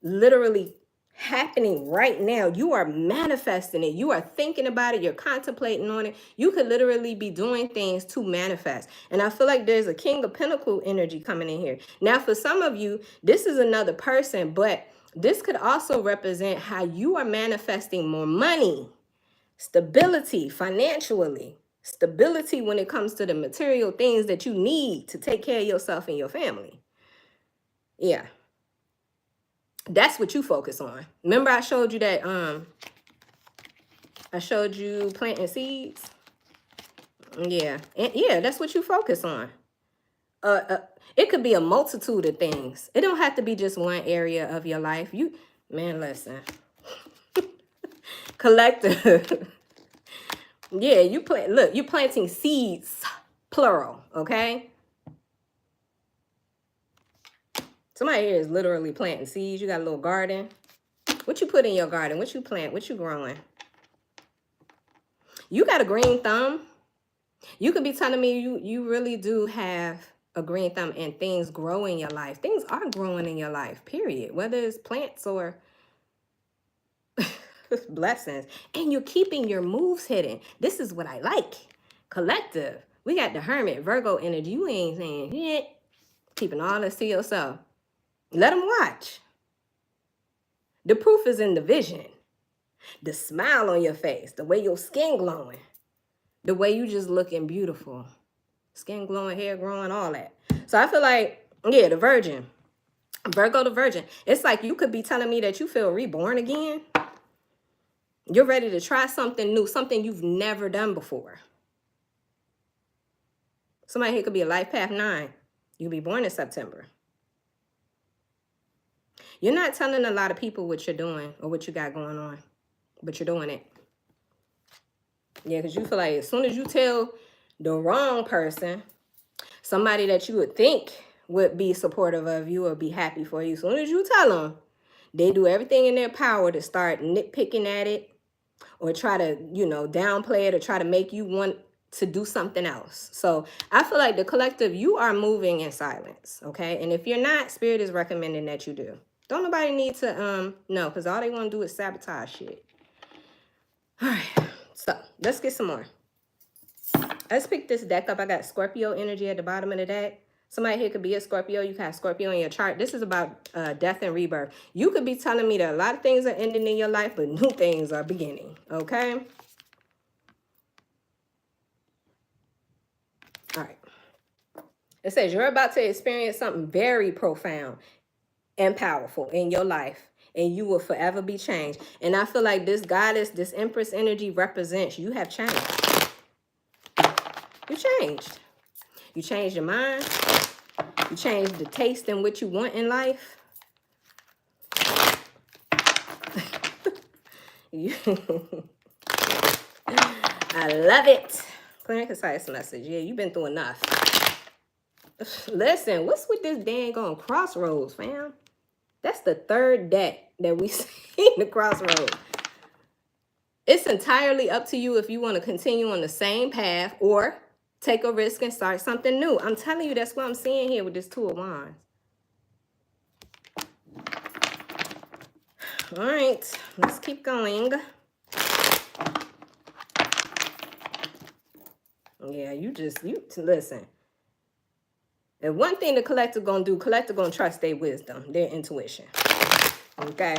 literally happening right now, you are manifesting it. You are thinking about it. You're contemplating on it. You could literally be doing things to manifest. And I feel like there's a King of Pentacles energy coming in here. Now, for some of you, this is another person, but this could also represent how you are manifesting more money, stability financially, stability when it comes to the material things that you need to take care of yourself and your family. Yeah. That's what you focus on. Remember I showed you that I showed you planting seeds? Yeah. And yeah, that's what you focus on. It could be a multitude of things. It don't have to be just one area of your life. Man, listen. Collective. Yeah, look, you're planting seeds, plural, okay? Somebody here is literally planting seeds. You got a little garden. What you put in your garden? What you plant? What you growing? You got a green thumb. You could be telling me you really do have a green thumb and things grow in your life. Things are growing in your life, period. Whether it's plants or blessings. And you're keeping your moves hidden. This is what I like. Collective. We got the Hermit, Virgo energy. You ain't saying shit. Keeping all this to yourself. Let them watch. The proof is in the vision. The smile on your face. The way your skin glowing. The way you just looking beautiful. Skin glowing, hair growing, all that. So I feel like, yeah, the Virgin. Virgo the Virgin. It's like you could be telling me that you feel reborn again. You're ready to try something new, something you've never done before. Somebody here could be a life path 9. You could be born in September. You're not telling a lot of people what you're doing or what you got going on, but you're doing it. Yeah, because you feel like as soon as you tell the wrong person, somebody that you would think would be supportive of you or be happy for you, as soon as you tell them, they do everything in their power to start nitpicking at it or try to, you know, downplay it or try to make you want to do something else. So I feel like the collective, you are moving in silence, okay? And if you're not, Spirit is recommending that you do. Don't nobody need to know, because all they want to do is sabotage shit. All right, so let's get some more. Let's pick this deck up. I got Scorpio energy at the bottom of the deck. Somebody here could be a Scorpio. You can have Scorpio in your chart. This is about death and rebirth. You could be telling me that a lot of things are ending in your life, but new things are beginning, okay? All right. It says you're about to experience something very profound and powerful in your life, and you will forever be changed. And I feel like this goddess, this empress energy represents you have changed. You changed. You changed your mind. You changed the taste in what you want in life. I love it. Clear and concise message. Yeah, you've been through enough. Listen, what's with this dang on crossroads, fam? That's the third deck that we see in the crossroads. It's entirely up to you if you want to continue on the same path or take a risk and start something new. I'm telling you, that's what I'm seeing here with this Two of Wands. All right, let's keep going. Yeah, you listen. And one thing the collective gonna do, collective gonna trust their wisdom, their intuition. Okay.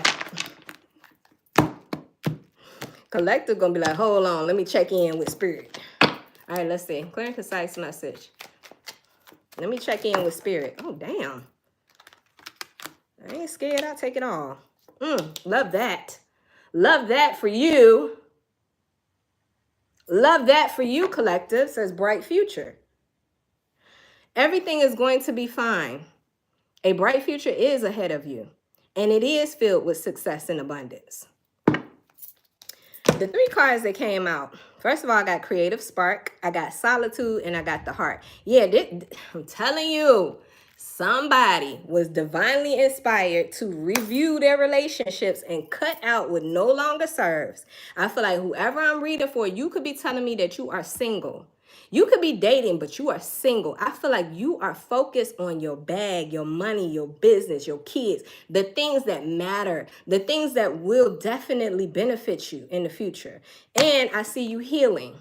Collective gonna be like, hold on, let me check in with Spirit. All right, let's see. Clear and concise message. Let me check in with Spirit. Oh, damn. I ain't scared. I'll take it all. Love that. Love that for you. Love that for you, collective. Says bright future. Everything is going to be fine. A bright future is ahead of you, and it is filled with success and abundance. The 3 cards that came out. First of all, I got Creative Spark, I got Solitude, and I got the Heart. Yeah, I'm telling you, somebody was divinely inspired to review their relationships and cut out what no longer serves. I feel like whoever I'm reading for, you could be telling me that you are single. You could be dating, but you are single. I feel like you are focused on your bag, your money, your business, your kids, the things that matter, the things that will definitely benefit you in the future. And I see you healing.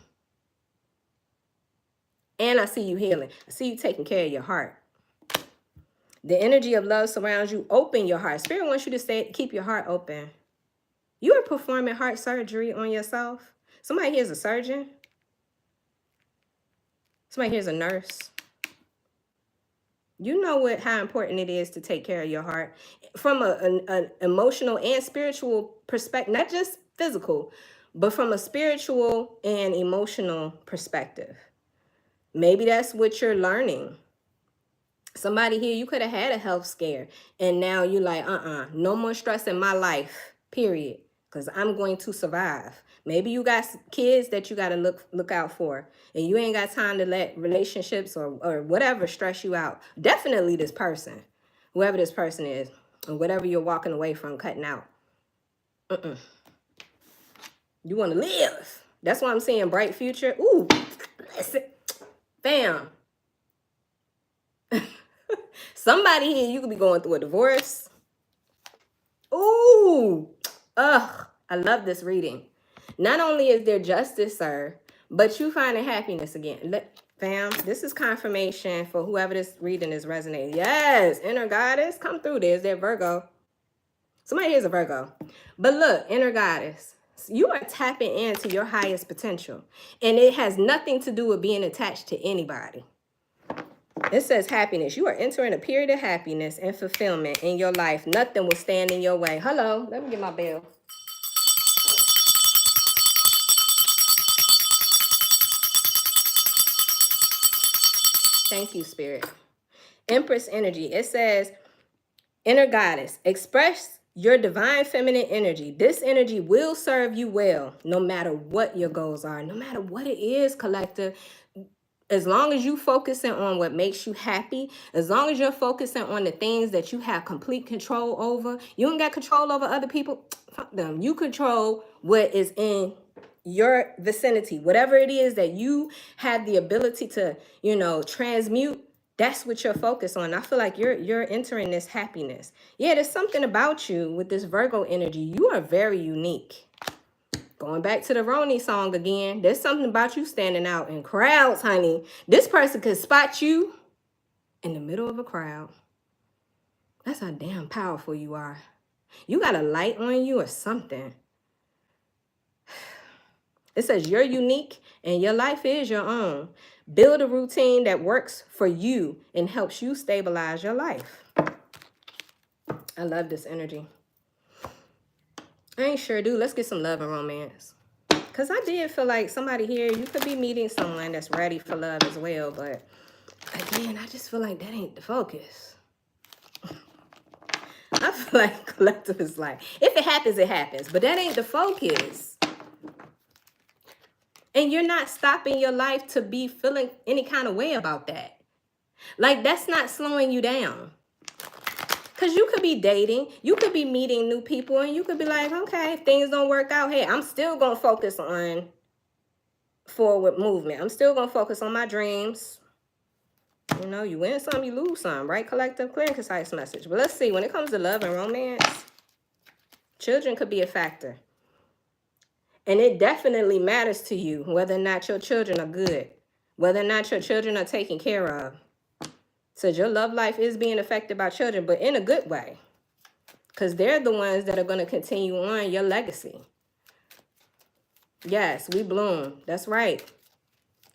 I see you taking care of your heart. The energy of love surrounds you. Open your heart. Spirit wants you to keep your heart open. You are performing heart surgery on yourself. Somebody here is a surgeon. Somebody here is a nurse. You know how important it is to take care of your heart from an emotional and spiritual perspective, not just physical, but from a spiritual and emotional perspective. Maybe that's what you're learning. Somebody here, you could have had a health scare, and now you're like, no more stress in my life, period, because I'm going to survive. Maybe you got kids that you got to look out for, and you ain't got time to let relationships or whatever stress you out. Definitely this person, whoever this person is, and whatever you're walking away from, cutting out. You want to live. That's why I'm saying bright future. Ooh, listen, bam. Somebody here, you could be going through a divorce. Ooh, I love this reading. Not only is there justice, sir, but you finding happiness again. Fam, this is confirmation for whoever this reading is resonating. Yes, inner goddess, come through. There's that Virgo. Somebody here is a Virgo. But look, inner goddess, you are tapping into your highest potential. And it has nothing to do with being attached to anybody. It says happiness. You are entering a period of happiness and fulfillment in your life. Nothing will stand in your way. Hello, let me get my bell. Thank you, Spirit. Empress energy. It says, inner goddess, express your divine feminine energy. This energy will serve you well, no matter what your goals are, no matter what it is, collective. As long as you focusing on what makes you happy, as long as you're focusing on the things that you have complete control over, you ain't got control over other people, fuck them. You control what is in your vicinity. Whatever it is that you have the ability to, transmute, that's what you're focused on. I feel like you're entering this happiness. Yeah, there's something about you with this Virgo energy. You are very unique. Going back to the Roni song again, there's something about you standing out in crowds, honey. This person could spot you in the middle of a crowd. That's how damn powerful you are. You got a light on you or something. It says you're unique and your life is your own. Build a routine that works for you and helps you stabilize your life. I love this energy. I ain't sure do. Let's get some love and romance. Because I did feel like somebody here, you could be meeting someone that's ready for love as well. But again, I just feel like that ain't the focus. I feel like collective is like, if it happens, it happens. But that ain't the focus. And you're not stopping your life to be feeling any kind of way about that. Like, that's not slowing you down. Because you could be dating, you could be meeting new people, and you could be like, okay, if things don't work out, hey, I'm still going to focus on forward movement. I'm still going to focus on my dreams. You know, you win some, you lose some, right? Collective, clear and concise message. But let's see, when it comes to love and romance, children could be a factor. And it definitely matters to you whether or not your children are good, whether or not your children are taken care of. So your love life is being affected by children, but in a good way. Because they're the ones that are going to continue on your legacy. Yes, we bloom. That's right.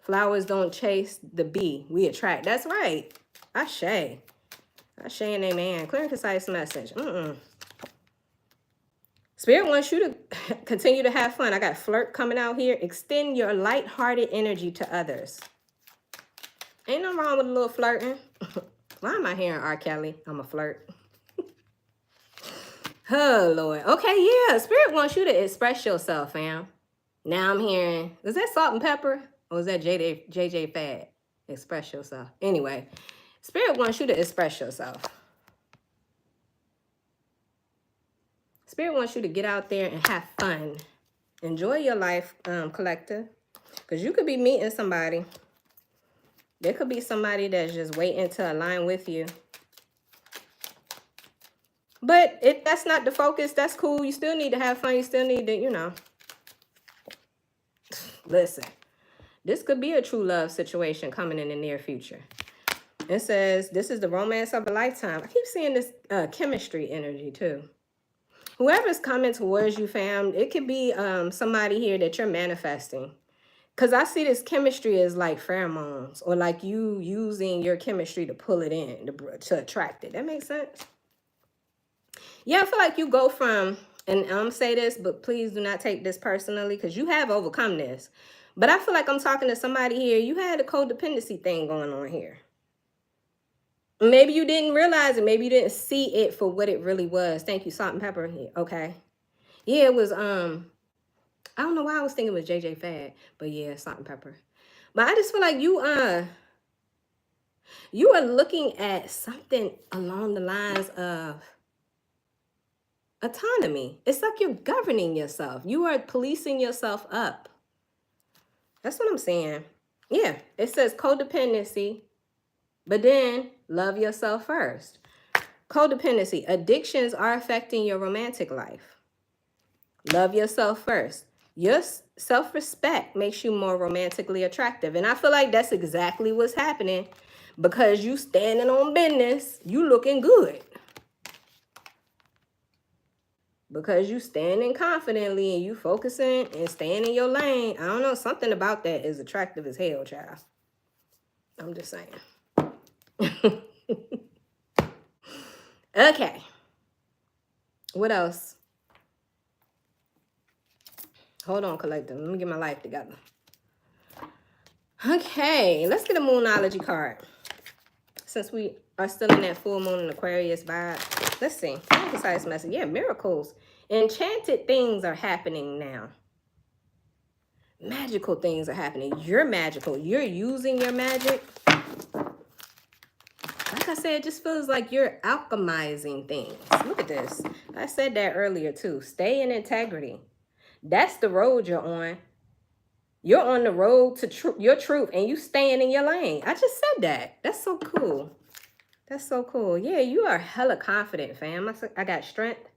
Flowers don't chase the bee. We attract. That's right. Ashe. Ashe and amen. Clear and concise message. Spirit wants you to continue to have fun. I got flirt coming out here. Extend your lighthearted energy to others. Ain't nothing wrong with a little flirting. Why am I hearing R. Kelly? I'm a flirt. Oh, Lord. Okay, yeah. Spirit wants you to express yourself, fam. Now I'm hearing, is that Salt and Pepper? Or is that JJ Fad? Express yourself. Anyway, Spirit wants you to express yourself. Spirit wants you to get out there and have fun. Enjoy your life, collective. Because you could be meeting somebody. There could be somebody that's just waiting to align with you. But if that's not the focus, that's cool. You still need to have fun. You still need to, listen. This could be a true love situation coming in the near future. It says, this is the romance of a lifetime. I keep seeing this chemistry energy too. Whoever's coming towards you, fam, it could be somebody here that you're manifesting. Because I see this chemistry as like pheromones or like you using your chemistry to pull it in, to attract it. That makes sense? Yeah, I feel like you go from, and I'm going to say this, but please do not take this personally because you have overcome this. But I feel like I'm talking to somebody here. You had a codependency thing going on here. Maybe you didn't realize it. Maybe you didn't see it for what it really was. Thank you, Salt and Pepper. Okay. Yeah, it was, I don't know why I was thinking it was JJ Fad, but yeah, Salt and Pepper. But I just feel like you are looking at something along the lines of autonomy. It's like you're governing yourself. You are policing yourself up. That's what I'm saying. Yeah, it says codependency, but then love yourself first. Codependency. Addictions are affecting your romantic life. Love yourself first. Your self-respect makes you more romantically attractive. And I feel like that's exactly what's happening because you standing on business. You looking good. Because you standing confidently and you focusing and staying in your lane. I don't know. Something about that is attractive as hell, child. I'm just saying. Okay. What else? Hold on, collective. Let me get my life together. Okay, let's get a Moonology card. since we are still in that full moon and Aquarius vibe. Let's see. Concise message. Yeah, miracles. Enchanted things are happening now. Magical things are happening. You're magical. You're using your magic. Like I said, it just feels like you're alchemizing things. Look at this. I said that earlier too. Stay in integrity. That's the road you're on. You're on the road to your truth and you staying in your lane. I just said that. That's so cool. That's so cool. Yeah, you are hella confident, fam. I got strength.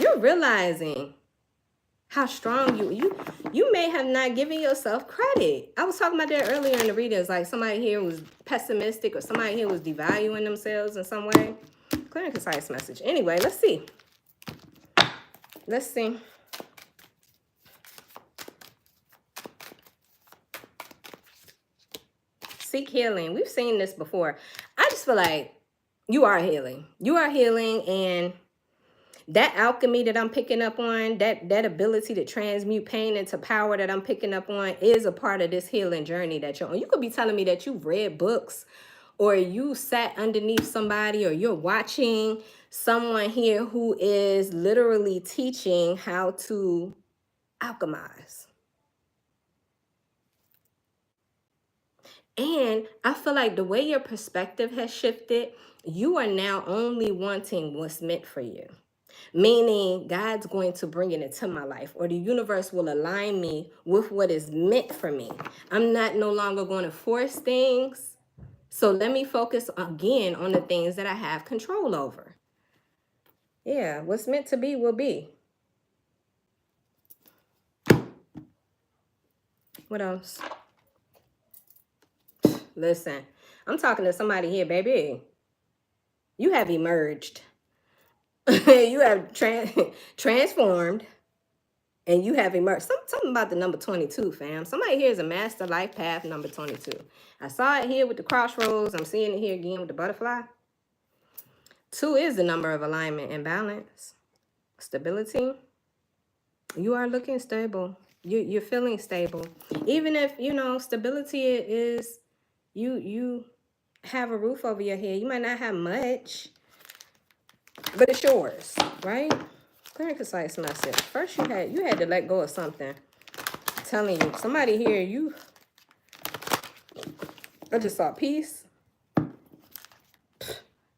You're realizing how strong you may have not given yourself credit. I was talking about that earlier in the readings, like somebody here was pessimistic or somebody here was devaluing themselves in some way. Clear and concise message. Anyway, let's see. Let's see. Seek healing. We've seen this before. I just feel like you are healing. You are healing, and that alchemy that I'm picking up on, that ability to transmute pain into power that I'm picking up on is a part of this healing journey that you're on. You could be telling me that you've read books or you sat underneath somebody or you're watching someone here who is literally teaching how to alchemize. And I feel like the way your perspective has shifted, you are now only wanting what's meant for you. Meaning God's going to bring it into my life, or the universe will align me with what is meant for me. I'm not no longer going to force things. So let me focus again on the things that I have control over. Yeah, what's meant to be will be. What else? Listen, I'm talking to somebody here, baby. You have emerged. You have transformed. And you have emerged. Something about the number 22, fam. Somebody here is a master life path number 22. I saw it here with the crossroads. I'm seeing it here again with the butterfly. 2 is the number of alignment and balance. Stability. You are looking stable. You're feeling stable. Even if, you know, stability is you have a roof over your head. You might not have much, but it's yours, right? Clear and concise message. First, you had to let go of something. I'm telling you, somebody here, I just saw peace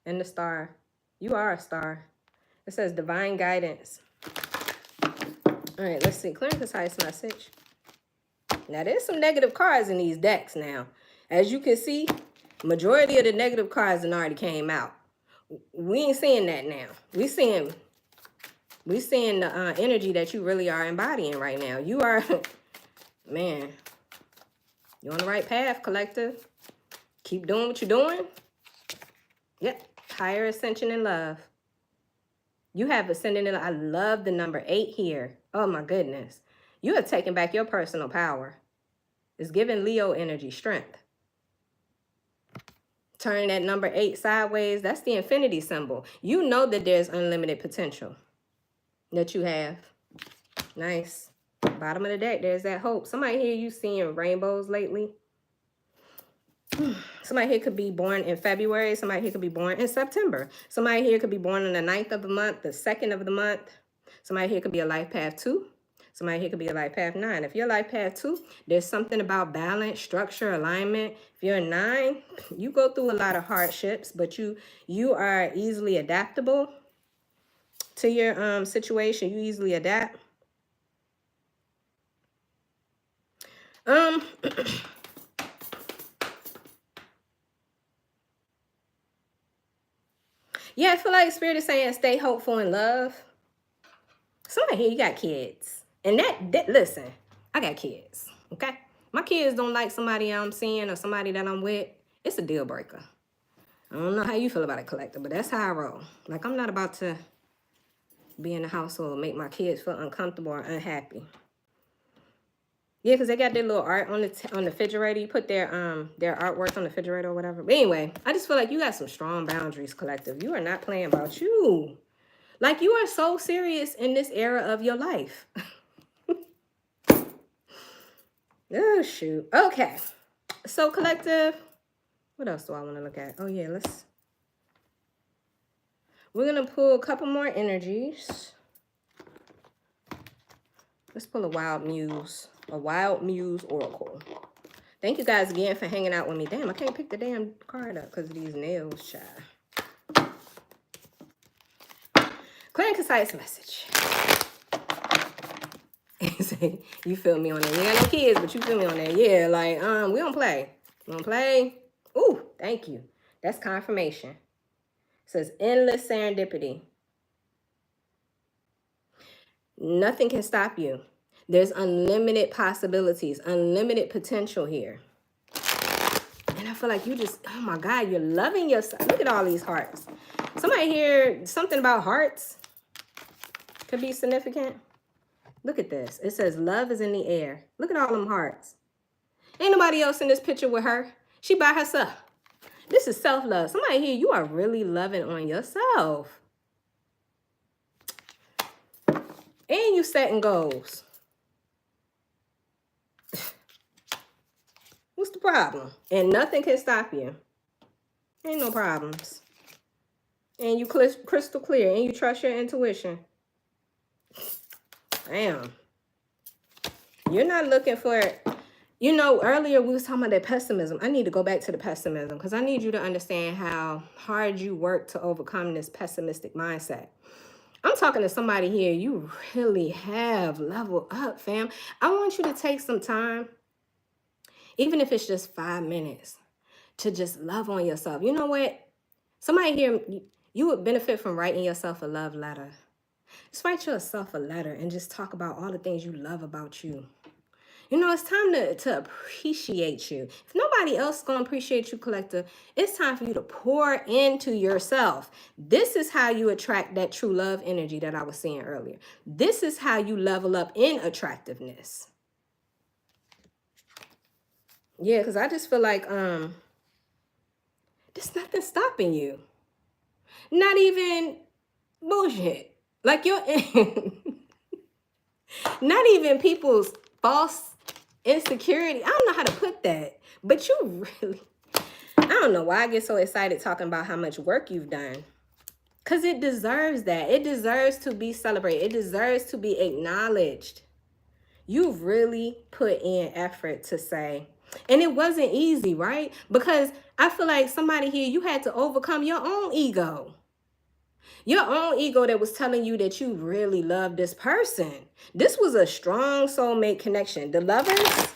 and the star. You are a star. It says divine guidance. All right, let's see. Clear and concise message. Now, there's some negative cards in these decks now. As you can see, majority of the negative cards have already came out. We ain't seeing that now. We seeing the energy that you really are embodying right now. You are, man, you're on the right path, collective. Keep doing what you're doing. Yep, higher ascension in love. You have ascended in love. I love the number 8 here. Oh my goodness. You have taken back your personal power. It's giving Leo energy, strength. Turn that number 8 sideways. That's the infinity symbol. You know that there's unlimited potential that you have. Nice. Bottom of the deck, there's that hope. Somebody here, you seeing rainbows lately? Somebody here could be born in February. Somebody here could be born in September. Somebody here could be born on the 9th of the month, the 2nd of the month. Somebody here could be a life path 2. Somebody here could be a life path 9. If you're life path 2, there's something about balance, structure, alignment. If you're a 9, you go through a lot of hardships, but you are easily adaptable to your situation. You easily adapt. Yeah, I feel like Spirit is saying stay hopeful in love. Somebody here, you got kids. And that listen, I got kids, okay? My kids don't like somebody I'm seeing or somebody that I'm with. It's a deal breaker. I don't know how you feel about it, collector, but that's how I roll. Like, I'm not about to be in the household and make my kids feel uncomfortable or unhappy. Yeah, because they got their little art on the refrigerator. You put their artwork on the refrigerator or whatever. But anyway, I just feel like you got some strong boundaries, collective. You are not playing about you. Like, you are so serious in this era of your life. Oh, shoot. Okay. So, collective, What else do I want to look at? Oh, yeah, we're going to pull a couple more energies. Let's pull a Wild Muse Oracle. Thank you guys again for hanging out with me. Damn, I can't pick the damn card up because of these nails, child. Clear and concise message. You feel me on that. You got no kids, but you feel me on that. Yeah, like, we don't play. We don't play. Ooh, thank you. That's confirmation. It says endless serendipity. Nothing can stop you. There's unlimited possibilities, unlimited potential here. And I feel like you just, oh my God, you're loving yourself. Look at all these hearts. Somebody here, something about hearts could be significant. Look at this. It says love is in the air. Look at all them hearts. Ain't nobody else in this picture with her. She by herself. This is self-love. Somebody here, you are really loving on yourself. And you setting goals. What's the problem? And nothing can stop you. Ain't no problems. And you crystal clear. And you trust your intuition. Damn. You're not looking for it. You know, earlier we was talking about that pessimism. I need to go back to the pessimism because I need you to understand how hard you work to overcome this pessimistic mindset. I'm talking to somebody here. You really have leveled up, fam. I want you to take some time, even if it's just 5 minutes, to just love on yourself. You know what? Somebody here, you would benefit from writing yourself a love letter. Just write yourself a letter and just talk about all the things you love about you. You know, it's time to appreciate you. If nobody else is going to appreciate you, collector, it's time for you to pour into yourself. This is how you attract that true love energy that I was saying earlier. This is how you level up in attractiveness. Yeah, because I just feel like there's nothing stopping you. Not even bullshit. Like you're not even people's false insecurity. I don't know how to put that, but you really, I don't know why I get so excited talking about how much work you've done, because it deserves that. It deserves to be celebrated. It deserves to be acknowledged. You've really put in effort to say, and it wasn't easy, right? Because I feel like somebody here, you had to overcome your own ego. Your own ego that was telling you that you really love this person. This was a strong soulmate connection. The lovers,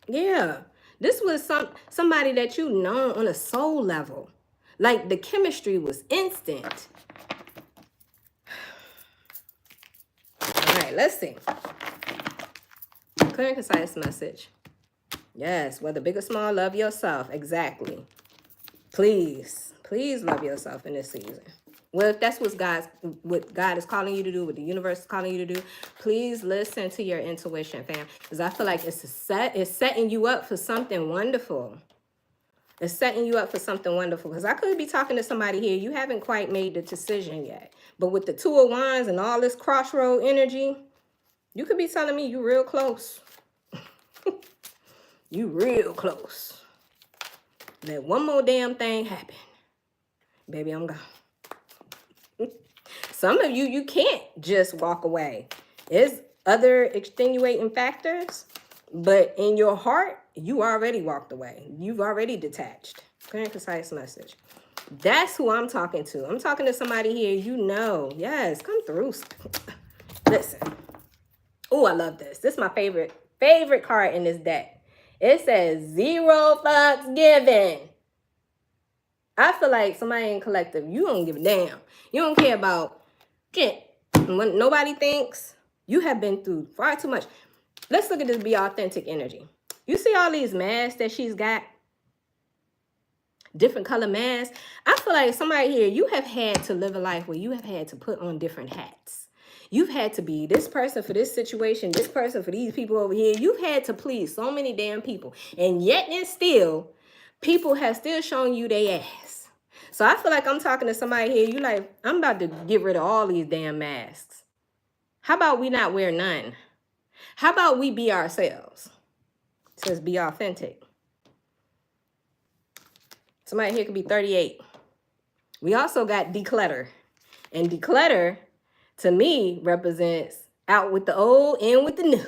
yeah. This was somebody that you know on a soul level. Like the chemistry was instant. All right, let's see. Clear and concise message. Yes, whether big or small, love yourself. Exactly. Please, please love yourself in this season. Well, if that's what God is calling you to do, what the universe is calling you to do, please listen to your intuition, fam. Because I feel like it's setting you up for something wonderful. It's setting you up for something wonderful. Because I could be talking to somebody here, you haven't quite made the decision yet. But with the 2 of Wands and all this crossroad energy, you could be telling me you real close. You real close. Let one more damn thing happen. Baby, I'm gone. Some of you, you can't just walk away. There's other extenuating factors, but in your heart, you already walked away. You've already detached. Clear and concise message. That's who I'm talking to. I'm talking to somebody here, you know. Yes, come through. Listen. Oh, I love this. This is my favorite card in this deck. It says 0 fucks given. I feel like somebody in collective, you don't give a damn. You don't care about shit. When nobody thinks, you have been through far too much. Let's look at this be authentic energy. You see all these masks that she's got? Different color masks. I feel like somebody here, you have had to live a life where you have had to put on different hats. You've had to be this person for this situation, this person for these people over here. You've had to please so many damn people. And yet and still, people have still shown you their ass. So I feel like I'm talking to somebody here. You like, I'm about to get rid of all these damn masks. How about we not wear none? How about we be ourselves? It says be authentic. Somebody here could be 38. We also got declutter. And declutter, to me, represents out with the old, in with the new.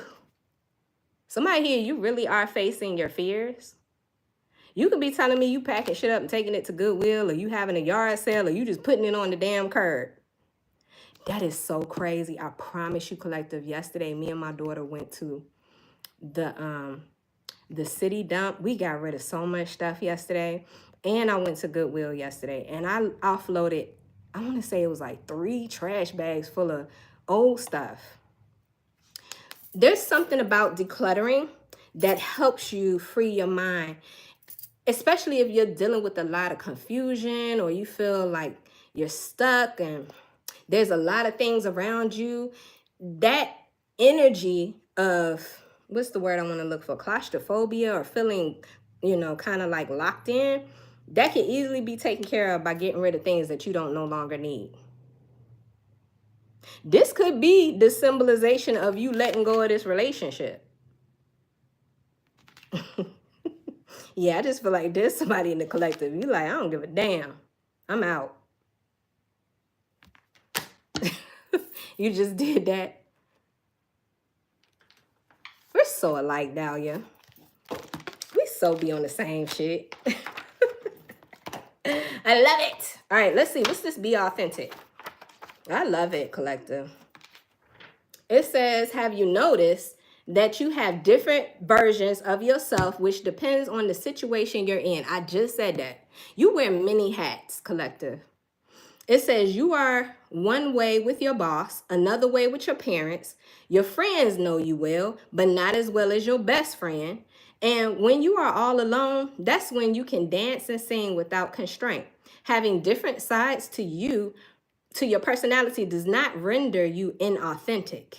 Somebody here, you really are facing your fears. You could be telling me you packing shit up and taking it to Goodwill, or you having a yard sale, or you just putting it on the damn curb. That is so crazy. I promise you, collective. Yesterday, me and my daughter went to the city dump. We got rid of so much stuff yesterday. And I went to Goodwill yesterday, and I offloaded, I want to say it was like 3 trash bags full of old stuff. There's something about decluttering that helps you free your mind, especially if you're dealing with a lot of confusion or you feel like you're stuck and there's a lot of things around you. That energy of, what's the word I want to look for? Claustrophobia, or feeling, kind of like locked in. That can easily be taken care of by getting rid of things that you don't no longer need. This could be the symbolization of you letting go of this relationship. Yeah, I just feel like there's somebody in the collective. You like, I don't give a damn. I'm out. You just did that. We're so alike, Dahlia. We so be on the same shit. I love it. All right, let's see. What's this? Be authentic. I love it, collective. It says, have you noticed that you have different versions of yourself, which depends on the situation you're in? I just said that. You wear many hats, collective. It says you are one way with your boss, another way with your parents. Your friends know you well, but not as well as your best friend. And when you are all alone, that's when you can dance and sing without constraint. Having different sides to you, to your personality, does not render you inauthentic.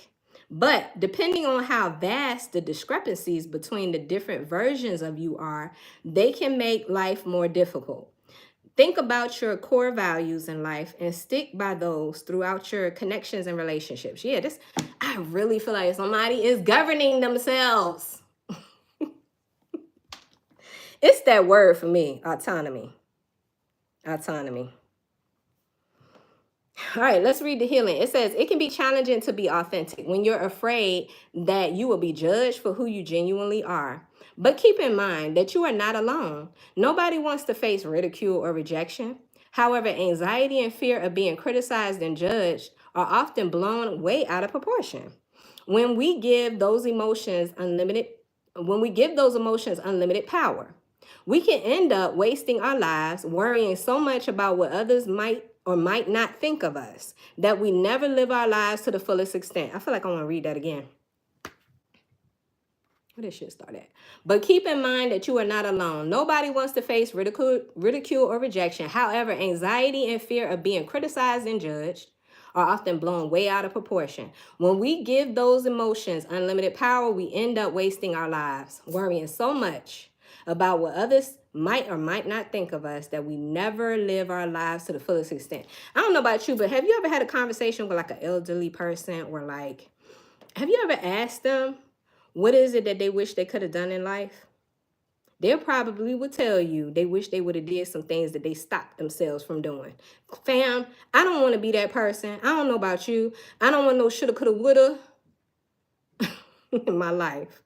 But depending on how vast the discrepancies between the different versions of you are, they can make life more difficult. Think about your core values in life and stick by those throughout your connections and relationships. Yeah, I really feel like somebody is governing themselves. It's that word for me, autonomy. Autonomy. All right, let's read the healing. It says, it can be challenging to be authentic when you're afraid that you will be judged for who you genuinely are. But keep in mind that you are not alone. Nobody wants to face ridicule or rejection. However, anxiety and fear of being criticized and judged are often blown way out of proportion. When we give those emotions unlimited power, we can end up wasting our lives worrying so much about what others might or might not think of us that we never live our lives to the fullest extent. I feel like I want to read that again. Where this shit start at? But keep in mind that you are not alone. Nobody wants to face ridicule or rejection. However, anxiety and fear of being criticized and judged are often blown way out of proportion. When we give those emotions unlimited power, we end up wasting our lives, worrying so much about what others might or might not think of us that we never live our lives to the fullest extent. I don't know about you, but have you ever had a conversation with like an elderly person, or like, have you ever asked them, what is it that they wish they could have done in life? They probably would tell you they wish they would have did some things that they stopped themselves from doing. Fam, I don't want to be that person. I don't know about you. I don't want no shoulda, coulda, woulda in my life.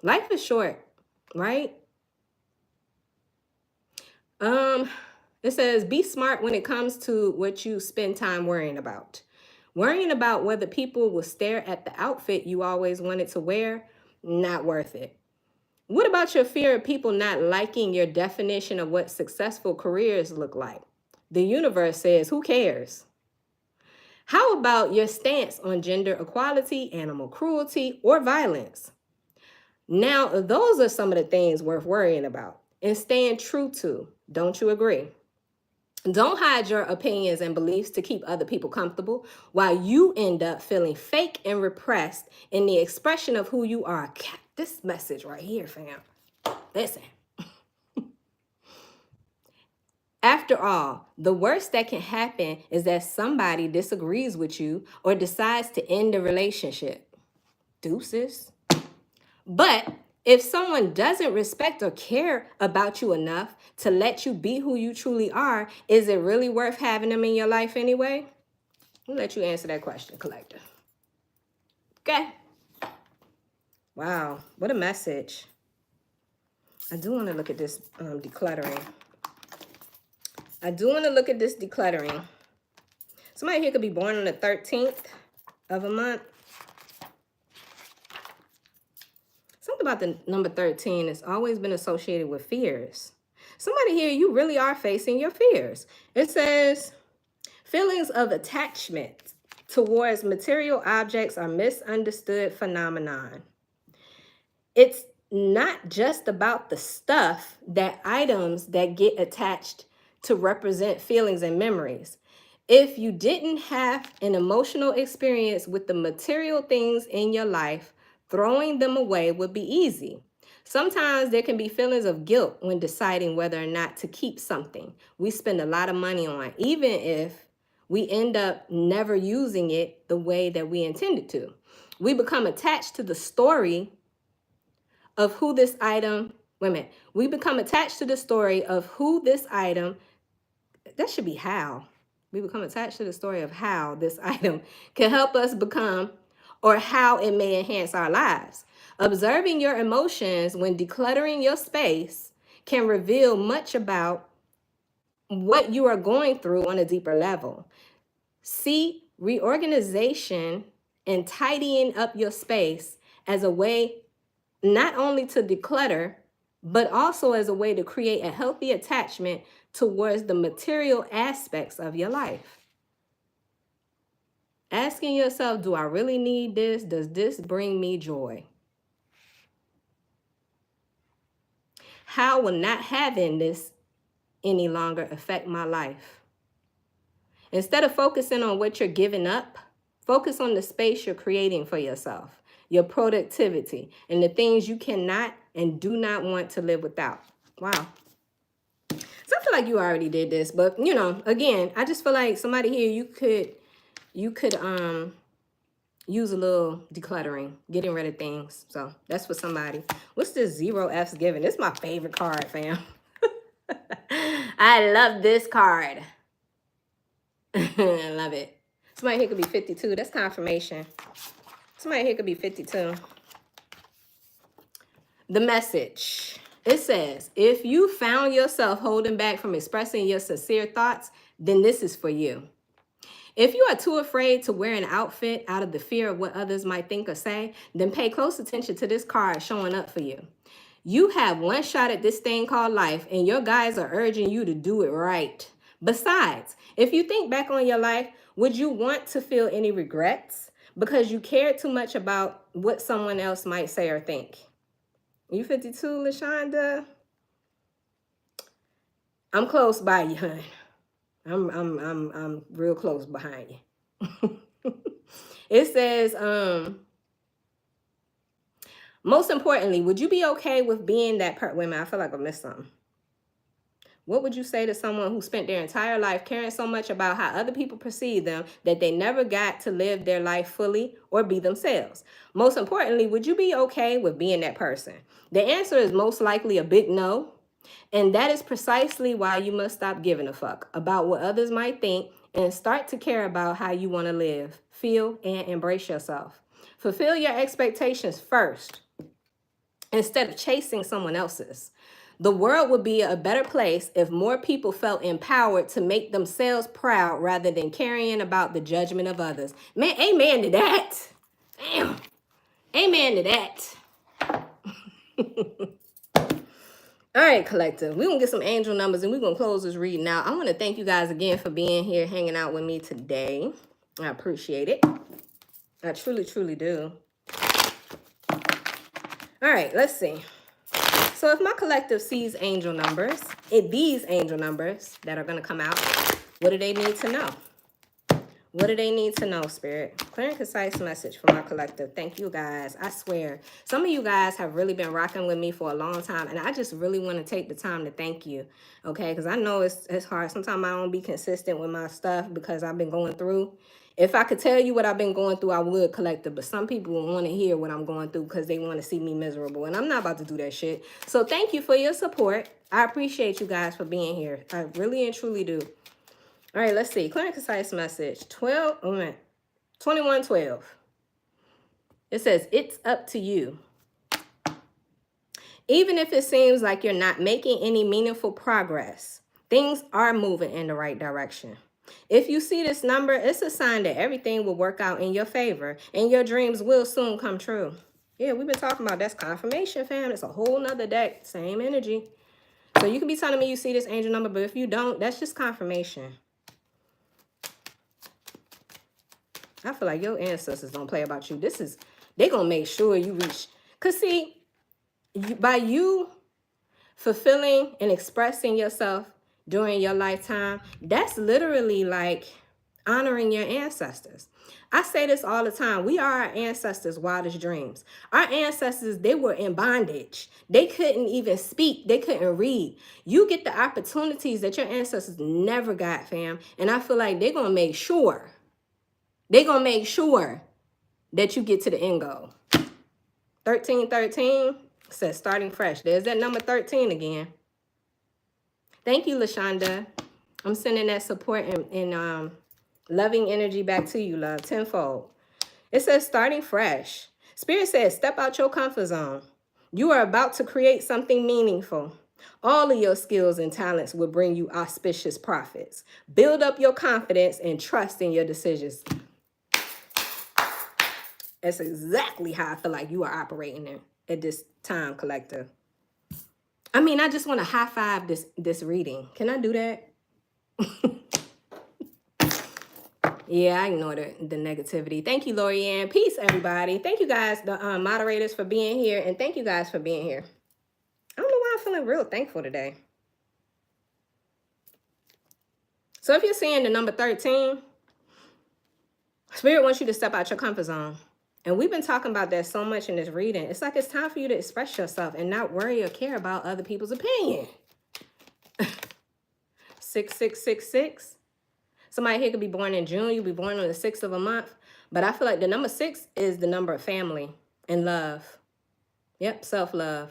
Life is short, right? It says, be smart when it comes to what you spend time worrying about. Worrying about whether people will stare at the outfit you always wanted to wear, not worth it. What about your fear of people not liking your definition of what successful careers look like? The universe says, who cares? How about your stance on gender equality, animal cruelty, or violence? Now, those are some of the things worth worrying about and staying true to. Don't you agree? Don't hide your opinions and beliefs to keep other people comfortable while you end up feeling fake and repressed in the expression of who you are. This message right here, fam. Listen. After all, the worst that can happen is that somebody disagrees with you or decides to end the relationship. Deuces. But If someone doesn't respect or care about you enough to let you be who you truly are, is it really worth having them in your life anyway? I'll let you answer that question, collector. Okay. Wow, what a message. I do want to look at this decluttering. I do want to look at this decluttering. Somebody here could be born on the 13th of a month. Something about the number 13 has always been associated with fears. Somebody here, you really are facing your fears. It says, feelings of attachment towards material objects are misunderstood phenomenon. It's not just about the stuff, that items that get attached to represent feelings and memories. If you didn't have an emotional experience with the material things in your life, throwing them away would be easy. Sometimes there can be feelings of guilt when deciding whether or not to keep something we spend a lot of money on, even if we end up never using it the way that we intended to. We become attached to the story of who this item, wait a minute, we become attached to the story of who this item, that should be how. We become attached to the story of how this item can help us become, or how it may enhance our lives. Observing your emotions when decluttering your space can reveal much about what you are going through on a deeper level. See reorganization and tidying up your space as a way not only to declutter, but also as a way to create a healthy attachment towards the material aspects of your life. Asking yourself, do I really need this? Does this bring me joy? How will not having this any longer affect my life? Instead of focusing on what you're giving up, focus on the space you're creating for yourself, your productivity, and the things you cannot and do not want to live without. Wow. So I feel like you already did this, but you know, again, I just feel like somebody here, you could use a little decluttering, getting rid of things. So that's for somebody. What's this 0F's giving? This is my favorite card, fam. I love this card. I love it. Somebody here could be 52. That's confirmation. Somebody here could be 52. The message. It says, if you found yourself holding back from expressing your sincere thoughts, then this is for you. If you are too afraid to wear an outfit out of the fear of what others might think or say, then pay close attention to this card showing up for you. You have one shot at this thing called life, and your guides are urging you to do it right. Besides, if you think back on your life, would you want to feel any regrets because you cared too much about what someone else might say or think? You 52, LaShonda? I'm close by you, honey. I'm real close behind you. It says, most importantly, would you be okay with being that person? Wait a minute, I feel like I missed something. What would you say to someone who spent their entire life caring so much about how other people perceive them that they never got to live their life fully or be themselves? Most importantly, would you be okay with being that person? The answer is most likely a big no. And that is precisely why you must stop giving a fuck about what others might think and start to care about how you want to live, feel, and embrace yourself. Fulfill your expectations first instead of chasing someone else's. The world would be a better place if more people felt empowered to make themselves proud rather than caring about the judgment of others. Man, amen to that. Damn. Amen to that. All right, collective. We're going to get some angel numbers and we're going to close this reading out. I want to thank you guys again for being here, hanging out with me today. I appreciate it. I truly, truly do. All right, let's see. So if my collective sees angel numbers, these angel numbers that are going to come out, what do they need to know? What do they need to know, Spirit? Clear and concise message for my collective. Thank you, guys. I swear, some of you guys have really been rocking with me for a long time, and I just really want to take the time to thank you, okay? Because I know it's hard. Sometimes I don't be consistent with my stuff because I've been going through, If I could tell you what I've been going through, I would, collective. But some people want to hear what I'm going through because they want to see me miserable. And I'm not about to do that shit. So thank you for your support. I appreciate you guys for being here. I really and truly do. All right, let's see. Clear and concise message. 21:12. It says, it's up to you. Even if it seems like you're not making any meaningful progress, things are moving in the right direction. If you see this number, it's a sign that everything will work out in your favor and your dreams will soon come true. Yeah, we've been talking about that's confirmation, fam. It's a whole nother deck, same energy. So you can be telling me you see this angel number, but if you don't, that's just confirmation. I feel like your ancestors don't play about you. They gonna make sure you reach. Cause see, by you fulfilling and expressing yourself during your lifetime, that's literally like honoring your ancestors. I say this all the time. We are our ancestors' wildest dreams. Our ancestors, they were in bondage. They couldn't even speak. They couldn't read. You get the opportunities that your ancestors never got, fam. And I feel like they're going to make sure. They're going to make sure that you get to the end goal. 1313 says starting fresh. There's that number 13 again. Thank you, LaShonda. I'm sending that support and loving energy back to you, love, tenfold. It says starting fresh. Spirit says step out your comfort zone. You are about to create something meaningful. All of your skills and talents will bring you auspicious profits. Build up your confidence and trust in your decisions. That's exactly how I feel like you are operating at this time, collective. I mean, I just want to high five this reading. Can I do that? Yeah, I ignore the negativity. Thank you, Lorianne. Peace, everybody. Thank you guys, the moderators, for being here. And thank you guys for being here. I don't know why I'm feeling real thankful today. So if you're seeing the number 13, Spirit wants you to step out your comfort zone. And we've been talking about that so much in this reading. It's like it's time for you to express yourself and not worry or care about other people's opinion. 6666. Somebody here could be born in June. You'll be born on the 6th of a month. But I feel like the number 6 is the number of family and love. Yep, self-love.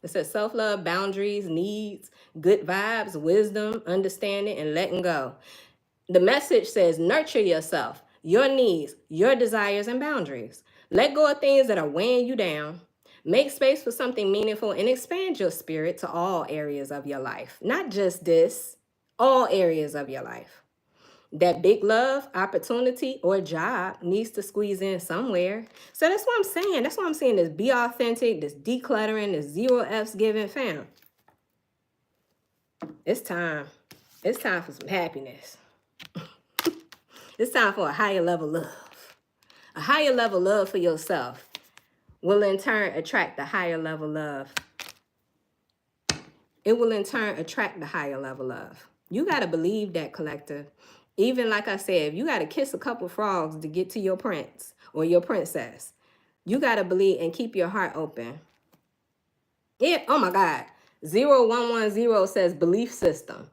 It says self-love, boundaries, needs, good vibes, wisdom, understanding, and letting go. The message says nurture yourself, your needs, your desires, and boundaries. Let go of things that are weighing you down. Make space for something meaningful and expand your spirit to all areas of your life. Not just this, all areas of your life. That big love, opportunity, or job needs to squeeze in somewhere. So that's what I'm saying. That's what I'm saying. This be authentic, this decluttering, this 0 F's giving, fam. It's time. It's time for some happiness. It's time for a higher level love. A higher level love for yourself will in turn attract the higher level love. It will in turn attract the higher level love. You got to believe that, collective. Even like I said, if you got to kiss a couple frogs to get to your prince or your princess, you got to believe and keep your heart open. Yeah, oh my God. 0110 says belief system.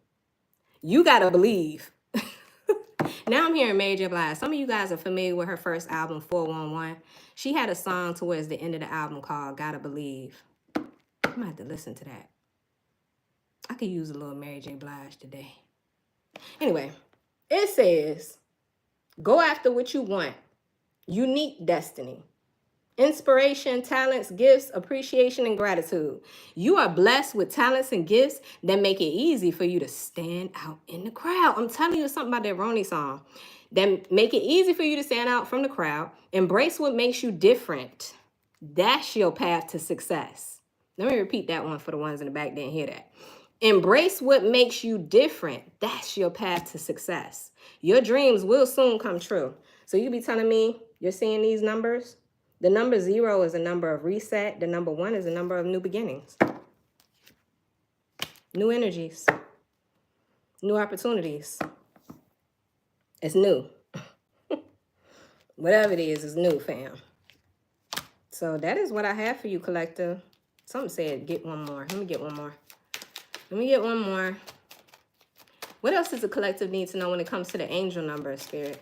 You got to believe. Now I'm hearing Mary J. Blige. Some of you guys are familiar with her first album, 411. She had a song towards the end of the album called Gotta Believe. I'm going to have to listen to that. I could use a little Mary J. Blige today. Anyway. It says, go after what you want. Unique destiny. Inspiration, talents, gifts, appreciation, and gratitude. You are blessed with talents and gifts that make it easy for you to stand out in the crowd. I'm telling you something about that Roni song. That make it easy for you to stand out from the crowd. Embrace what makes you different. That's your path to success. Let me repeat that one for the ones in the back didn't hear that. Embrace what makes you different. That's your path to success. Your dreams will soon come true. So you be telling me you're seeing these numbers? The number 0 is a number of reset. The number 1 is a number of new beginnings. New energies. New opportunities. It's new. Whatever it is new, fam. So that is what I have for you, collective. Something said get one more. Let me get one more. Let me get one more. What else does the collective need to know when it comes to the angel number, Spirit?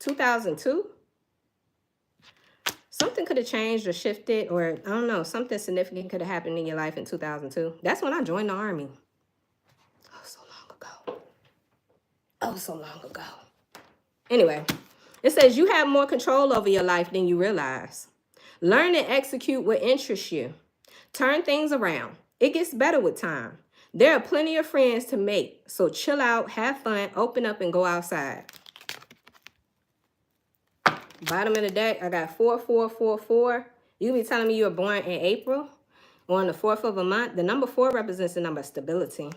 2002? Something could have changed or shifted, or I don't know, something significant could have happened in your life in 2002. That's when I joined the Army. Oh, so long ago. Oh, so long ago. Anyway, it says you have more control over your life than you realize. Learn and execute what interests you. Turn things around. It gets better with time. There are plenty of friends to make, so chill out, have fun, open up, and go outside. Bottom of the deck, I got 4444. You be telling me you were born in April or on the 4th of a month. The number 4 represents the number of stability.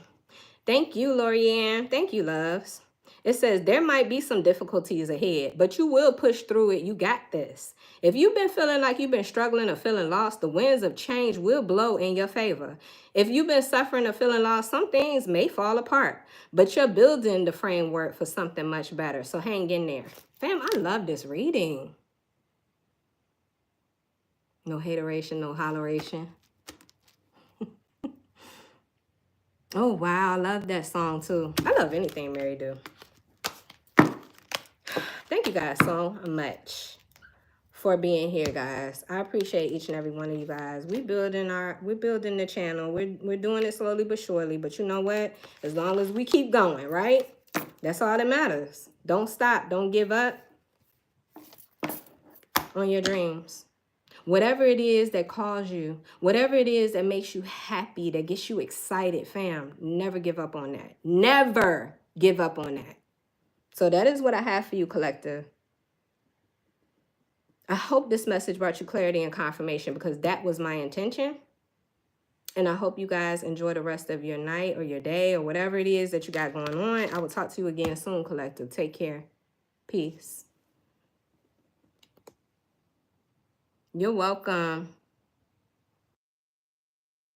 Thank you, Lorianne. Thank you, loves. It says there might be some difficulties ahead, but you will push through it. You got this. If you've been feeling like you've been struggling or feeling lost, the winds of change will blow in your favor. If you've been suffering or feeling lost, some things may fall apart, but you're building the framework for something much better. So hang in there. Fam, I love this reading. No hateration, no holleration. Oh, wow. I love that song, too. I love anything Mary do. Thank you guys so much for being here, guys. I appreciate each and every one of you guys. We're building the channel. We're doing it slowly but surely. But you know what? As long as we keep going, right? That's all that matters. Don't stop. Don't give up on your dreams. Whatever it is that calls you, whatever it is that makes you happy, that gets you excited, fam, never give up on that. Never give up on that. So that is what I have for you, collective. I hope this message brought you clarity and confirmation because that was my intention. And I hope you guys enjoy the rest of your night or your day or whatever it is that you got going on. I will talk to you again soon, collective. Take care. Peace. You're welcome.